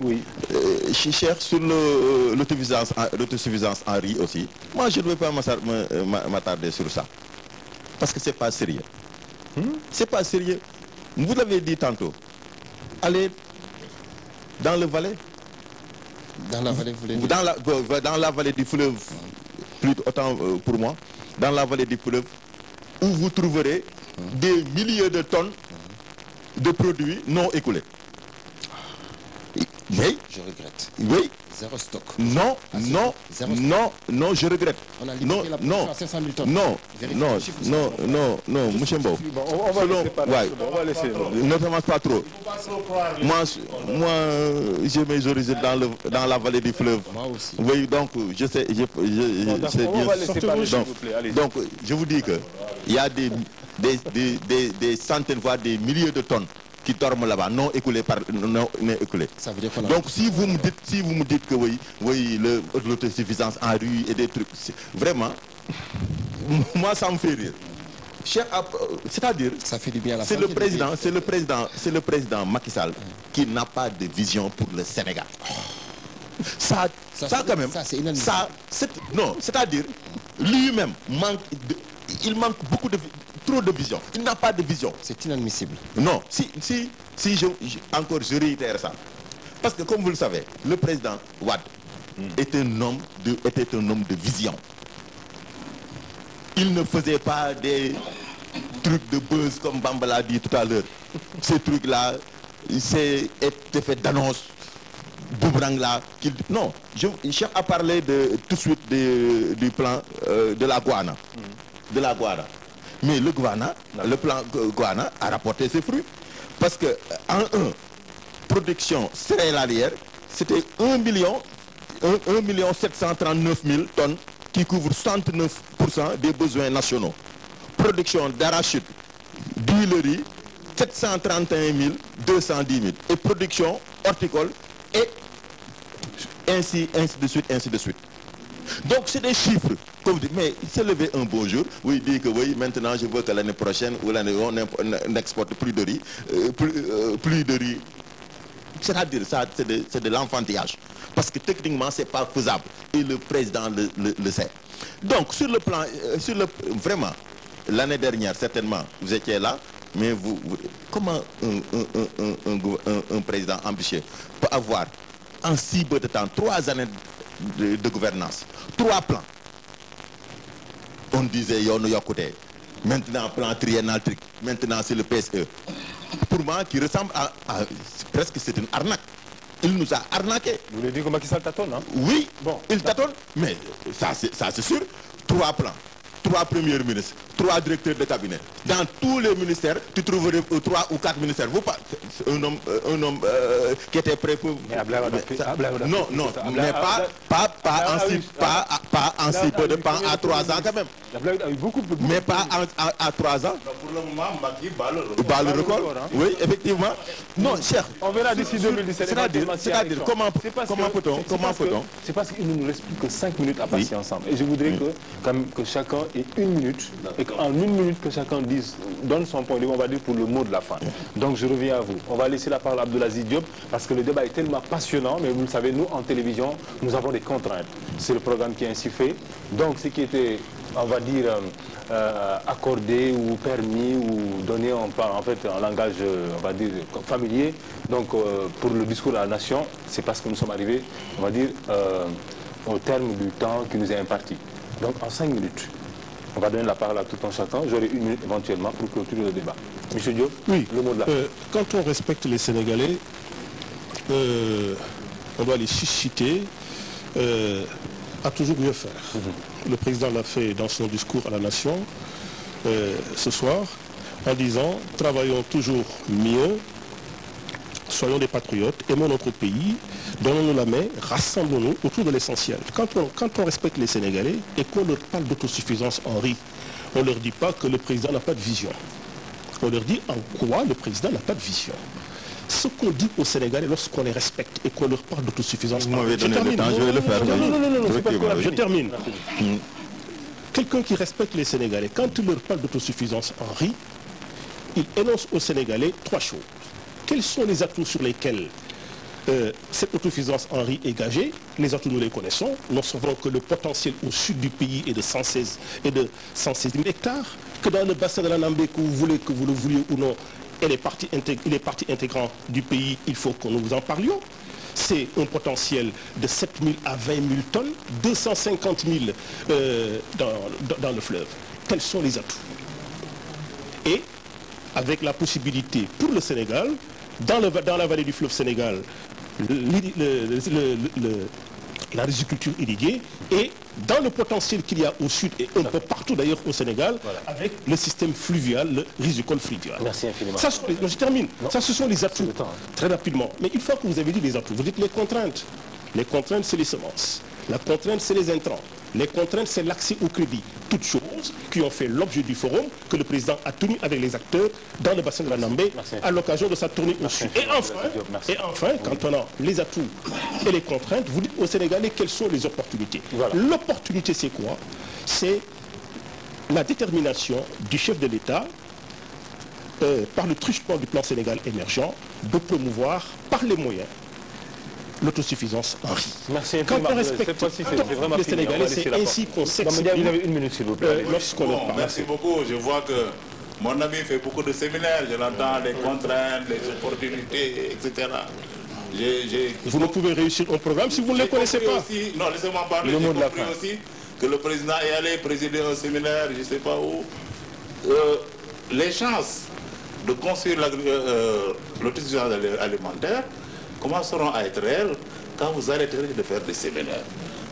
cher, sur l'autosuffisance en riz aussi. Moi, je ne vais pas m'attarder sur ça. Parce que ce n'est pas sérieux. C'est pas sérieux. Vous l'avez dit tantôt. Allez dans le Valais. Dans la vallée, vous voulez dire? Dans la vallée du fleuve, plus autant pour moi, dans la vallée du fleuve, où vous trouverez des milliers de tonnes de produits non écoulés. Oui. Je regrette. Oui. Zéro stock. Non, non, non, je regrette. On a limité la production à 500 000 tonnes. Non, monsieur Mbo. On va laisser. Ne commence pas trop. Moi, j'ai mes origines dans la vallée du fleuve. Moi aussi. Oui, donc, je sais bien. Donc, je vous dis que il y a des centaines, voire des milliers de tonnes qui dorment là-bas, non écoulés. Ça veut dire qu'on a... Donc si vous me dites que oui, l'autosuffisance en riz et des trucs, vraiment, moi ça me fait rire. C'est-à-dire, ça fait du bien à la c'est le président Macky Sall qui n'a pas de vision pour le Sénégal. Ça quand même, ça c'est inadmissible. Non, c'est-à-dire, lui-même il manque trop de vision. Il n'a pas de vision. C'est inadmissible. Non, je réitère ça. Parce que comme vous le savez, le président Wade était un homme de vision. Il ne faisait pas des trucs de buzz comme Bamba l'a dit tout à l'heure. Ces trucs-là, c'est fait d'annonce, boomerang là. Non, Cheikh a parlé tout de suite du plan de la Guana. De la Guana. Mais le plan Guana a rapporté ses fruits. Parce que en production céréalière, c'était 1 739 000 tonnes qui couvrent 69% des besoins nationaux. Production d'arachide, d'huilerie, 731 210 000. Et production horticole, et ainsi de suite. Donc c'est des chiffres, comme vous dites, mais il s'est levé un beau jour, où il dit que oui, maintenant je veux que l'année prochaine, ou l'année on n'exporte plus de riz, plus de riz. C'est-à-dire, ça, c'est de l'enfantillage. Parce que techniquement, ce n'est pas faisable. Et le président le sait. Donc, sur le plan, vraiment, l'année dernière, certainement, vous étiez là, mais comment un président ambitieux peut avoir, en si peu de temps, 3 années de gouvernance, 3 plans. On disait Yono Yokote, maintenant plan triennal, maintenant c'est le PSE. Pour moi, qui ressemble à presque c'est une arnaque. Il nous a arnaqué. Vous voulez dire que Macky Sall tâtonne, hein? Oui, bon, il tâtonne, mais ça c'est sûr. 3 plans, 3 premiers ministres, 3 directeurs de cabinet. Dans tous les ministères, tu trouverais 3 ou 4 ministères. Vous pas un homme qui était prêt pour... Non, mais pas en si peu de temps, à 3 ans quand même. Mais pas à 3 ans. Pour le moment, Macky bat le record. Oui, effectivement. Non, cher. On verra d'ici 2017. C'est-à-dire, comment peut-on... C'est parce qu'il ne nous reste plus que 5 minutes à passer ensemble. Et je voudrais que chacun et 1 minute, et qu'en 1 minute que chacun donne son point de vue, on va dire pour le mot de la fin. Donc je reviens à vous. On va laisser la parole à Abdelaziz Diop parce que le débat est tellement passionnant, mais vous le savez, nous en télévision, nous avons des contraintes. C'est le programme qui est ainsi fait. Donc ce qui était, on va dire, accordé ou permis ou donné en fait en langage, on va dire, familier, donc pour le discours à la nation, c'est parce que nous sommes arrivés, on va dire, au terme du temps qui nous est imparti. Donc en 5 minutes, on va donner la parole à tout un chacun. J'aurai 1 minute éventuellement pour clôturer le débat. Monsieur Diop, oui, le mot de la fin. Quand on respecte les Sénégalais, on doit les susciter à toujours mieux faire. Le président l'a fait dans son discours à la nation ce soir en disant « Travaillons toujours mieux, soyons des patriotes, aimons notre pays, donnons-nous la main, rassemblons-nous autour de l'essentiel. » Quand on respecte les Sénégalais et qu'on leur parle d'autosuffisance en riz, on ne leur dit pas que le président n'a pas de vision. On leur dit en quoi le président n'a pas de vision. Ce qu'on dit aux Sénégalais lorsqu'on les respecte et qu'on leur parle d'autosuffisance en riz. Je vais le faire. Je termine. Quelqu'un qui respecte les Sénégalais, quand il leur parle d'autosuffisance en riz, il énonce aux Sénégalais 3 choses. Quels sont les atouts sur lesquels cette autosuffisance en riz est gagée? Les atouts, nous les connaissons. Nous savons que le potentiel au sud du pays est de 116 000 hectares, que dans le bassin de la Nambé, que vous le vouliez ou non, il est partie intégrante du pays, il faut que nous en parlions. C'est un potentiel de 7 000 à 20 000 tonnes, 250 000 dans le fleuve. Quels sont les atouts? Et avec la possibilité pour le Sénégal, dans la vallée du fleuve Sénégal, la riziculture irriguée, et dans le potentiel qu'il y a au sud et un peu partout d'ailleurs au Sénégal, avec le système fluvial, le risicole fluvial. Merci infiniment. Ça, je termine. Ça, ce sont les atouts, très rapidement. Mais une fois que vous avez dit les atouts, vous dites les contraintes. Les contraintes, c'est les semences. La contrainte, c'est les intrants. Les contraintes, c'est l'accès au crédit. Toutes choses qui ont fait l'objet du forum que le président a tenu avec les acteurs dans le bassin de la Nambé à l'occasion de sa tournée au sud. Et enfin, quand on a les atouts et les contraintes, vous dites aux Sénégalais quelles sont les opportunités. Voilà. L'opportunité, c'est quoi? C'est la détermination du chef de l'État par le truchement du plan Sénégal émergent de promouvoir par les moyens l'autosuffisance en riz. Merci quand on respecte les Sénégalais, c'est ainsi qu'on s'exprime. Il avait 1 minute, s'il vous plaît. Merci beaucoup. Je vois que mon ami fait beaucoup de séminaires. Je l'entends, les contraintes, les opportunités, etc. Vous ne pouvez réussir un programme si vous ne les connaissez pas. Aussi, non, laissez-moi parler. J'ai compris aussi que le président est allé présider un séminaire, je ne sais pas où. Les chances de construire l'autosuffisance alimentaire commenceront à être réelles quand vous arrêterez de faire des séminaires.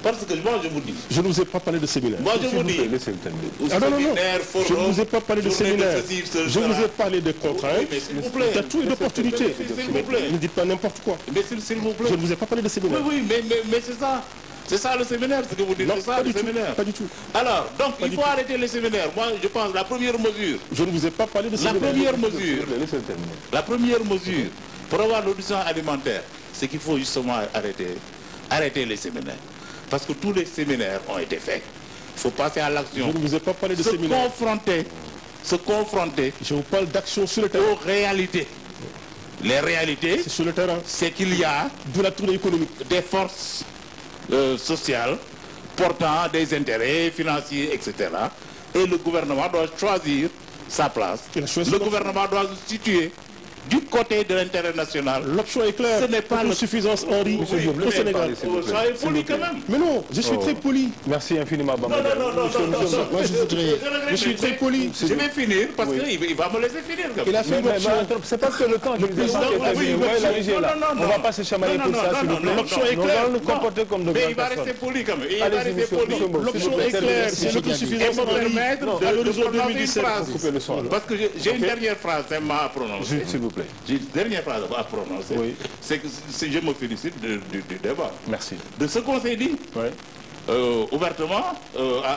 Parce que moi je vous dis... Je ne vous ai pas parlé de séminaire. Moi je vous dis... Je ne vous ai pas parlé de séminaire. Je vous ai parlé de contraintes, d'atouts et d'opportunités. Ne dites pas n'importe quoi. Mais s'il vous plaît. Je ne vous ai pas parlé de séminaire. Oui, mais c'est ça. C'est ça le séminaire, ce que vous dites. Non, c'est ça le séminaire. Pas du tout. Alors, donc il faut arrêter les séminaires. Moi je pense la première mesure... Je ne vous ai pas parlé de séminaire. La première mesure pour avoir l'autosuffisance alimentaire, c'est qu'il faut justement arrêter les séminaires. Parce que tous les séminaires ont été faits. Il faut passer à l'action. Je ne vous ai pas parlé de séminaire. Se confronter. Je vous parle d'action sur le terrain. Aux réalités. Les réalités, c'est sur le terrain. C'est qu'il y a de la tournée économique, des forces sociales portant des intérêts financiers, etc. Et le gouvernement doit choisir sa place. Le gouvernement doit se situer du côté de l'intérêt national. L'option est claire. Ce n'est pas l'autosuffisance en riz au Sénégal. Soyez poli quand même. Mais non, je suis très poli. Merci infiniment, Bamba. Non. Je suis très poli. Je vais finir parce qu'il va me laisser finir. Il a fait c'est parce que le temps du président est là. On ne va pas se chamailler pour ça, s'il vous plaît. L'option est claire. On va nous comporter comme de mais il va rester poli quand même. L'option est claire. C'est l'autosuffisance en riz à l'horizon 2017. Parce que j'ai une dernière phrase à prononcer. S'il vous plaît. J'ai une dernière phrase à prononcer. Oui. C'est que je me félicite du débat. Merci. De ce qu'on s'est dit, ouvertement,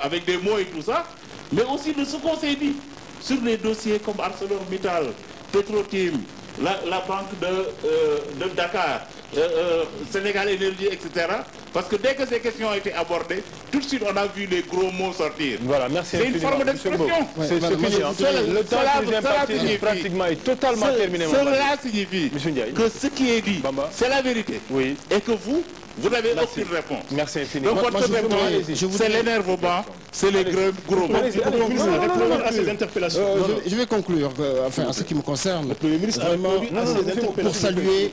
avec des mots et tout ça, mais aussi de ce qu'on s'est dit sur les dossiers comme ArcelorMittal, Petrotim, la banque de Dakar, Sénégal Énergie, etc. Parce que dès que ces questions ont été abordées, tout de suite on a vu les gros mots sortir. Voilà, merci. C'est une forme d'expression. C'est fini. Le temps que j'ai imparti pratiquement est totalement terminé. Cela signifie que ce qui est dit, c'est la vérité. Oui. Et que vous n'avez aucune réponse. Merci infiniment. Donc votre réponse, c'est l'énervement, c'est les gros mots. Ces interpellations. Je vais conclure, enfin, en ce qui me concerne, vraiment, pour saluer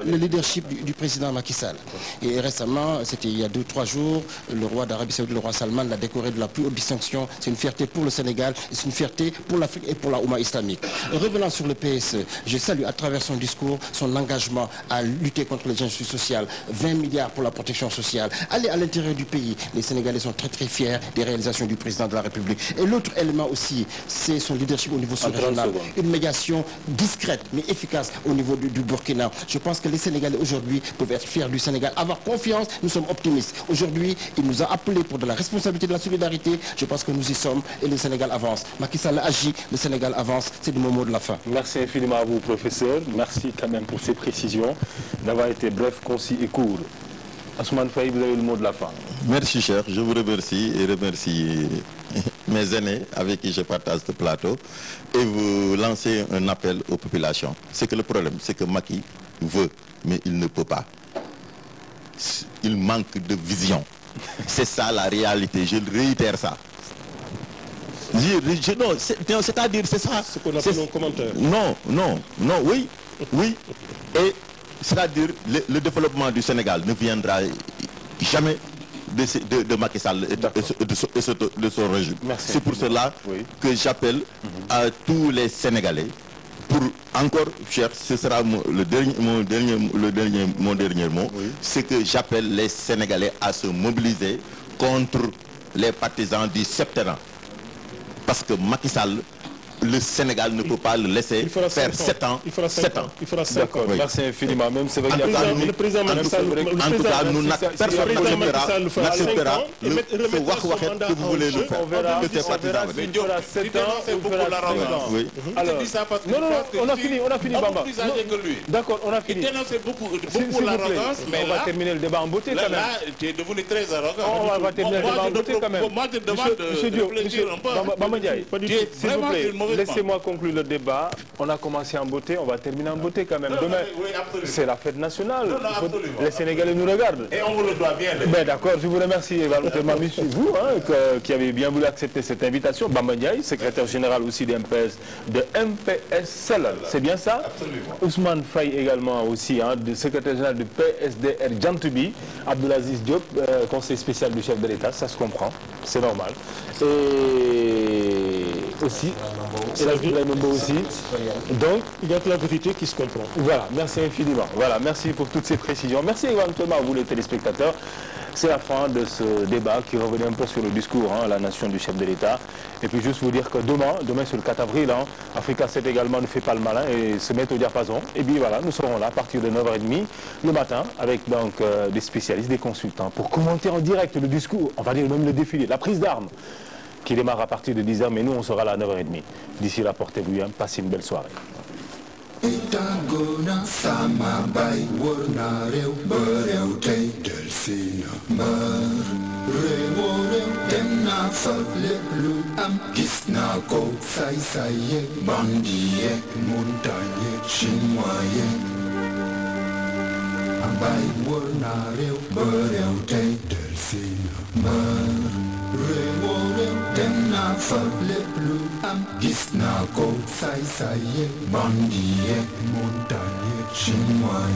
le leadership du président Macky Sall. Et récemment, c'était il y a 2-3 jours, le roi d'Arabie Saoudite, le roi Salman, l'a décoré de la plus haute distinction. C'est une fierté pour le Sénégal, et c'est une fierté pour l'Afrique et pour la Oumma islamique. Revenant sur le PSE, je salue à travers son discours son engagement à lutter contre les injustices sociales, 20 milliards pour la protection sociale. Aller à l'intérieur du pays, les Sénégalais sont très très fiers des réalisations du président de la République. Et l'autre élément aussi, c'est son leadership au niveau sous-régional. Une médiation discrète mais efficace au niveau du Burkina. Je pense que les Sénégalais aujourd'hui peuvent être fiers du Sénégal, avoir confiance, nous sommes optimistes. Aujourd'hui, il nous a appelés pour de la responsabilité, de la solidarité. Je pense que nous y sommes et le Sénégal avance. Macky Sall agit, le Sénégal avance. C'est le moment de la fin. Merci infiniment à vous, professeur. Merci quand même pour ces précisions, d'avoir été bref, concis et court. Ousmane Faye, vous avez le mot de la fin. Merci cher, je vous remercie et remercie mes aînés avec qui je partage ce plateau et vous lancez un appel aux populations. C'est que le problème, c'est que Macky veut, mais il ne peut pas. Il manque de vision. C'est ça la réalité, je réitère ça. Non, c'est-à-dire, c'est ça. Ce qu'on appelle un commentaire. Non, oui. Et c'est-à-dire, le développement du Sénégal ne viendra jamais de Macky Sall et de son régime. C'est pour cela que j'appelle à tous les Sénégalais, pour encore, cher, ce sera mon dernier mot, c'est que j'appelle les Sénégalais à se mobiliser contre les partisans du septennat. Parce que Macky Sall, le Sénégal ne peut pas le laisser faire 7 ans. Il fera 5 ans. Il fera 5 ans. Merci infiniment. Même c'est vrai qu'il y a le président Macky Sall, personne n'acceptera ce wax-waxet que vous voulez le faire. On verra si on fera 7 ans ou fera 5 ans. Alors, non, on a fini, Bamba. D'accord, on a fini. Il dénonçait beaucoup l'arrogance, mais on va terminer le débat en beauté quand même. Là, tu es devenu très arrogant. On va terminer le débat en beauté quand même. Moi, je te demande de réfléchir un peu. Bamba Ndiaye, s'il vous plaît. Laissez-moi conclure le débat. On a commencé en beauté, on va terminer en beauté quand même. Demain, c'est la fête nationale. Les Sénégalais nous regardent. Et on vous le doit bien. Ben d'accord, je vous remercie également, vous, qui avez bien voulu accepter cette invitation. Bamba Ndiaye, secrétaire général aussi de MPSL. C'est bien ça? Absolument. Ousmane Faye également aussi, secrétaire général du PSDR Djantoubi. Abdelaziz Diop, conseiller spécial du chef de l'État, ça se comprend, c'est normal. Et aussi, aussi. Donc, il y a que la vérité qui se comprend. Voilà, merci infiniment. Voilà, merci pour toutes ces précisions. Merci éventuellement à vous les téléspectateurs. C'est la fin de ce débat qui revenait un peu sur le discours à la nation du chef de l'État. Et puis juste vous dire que demain c'est le 4 avril, Africa 7 également ne fait pas le malin et se met au diapason. Et puis voilà, nous serons là à partir de 9h30 le matin avec donc des spécialistes, des consultants pour commenter en direct le discours, on va dire même le défilé, la prise d'armes qui démarre à partir de 10h, mais nous on sera là à 9h30. D'ici là, portez-vous bien, passez une belle soirée. Itagona sama bay wurna rew berew tay del sina mar rewo rew dem na fa lu am gis na ko say say bandi yek montagne chinois bay wurna rew berew tay del sina mar rewo rew dem na fa lu am gis na ko say say bandi yek montagne chinois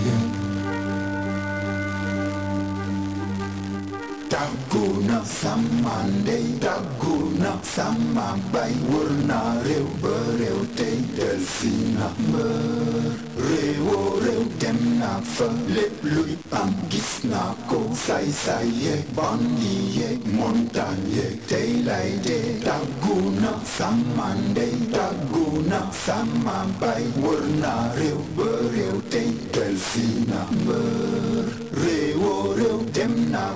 Daguna samande daguna samabay wurna rew berew tay del sina mer rewo rew dem na fa lepp luy am gis na ko say say bandi yek montagne tay lay de daguna samande daguna samabay wurna rew berew tay del sina mer rewo rew dem na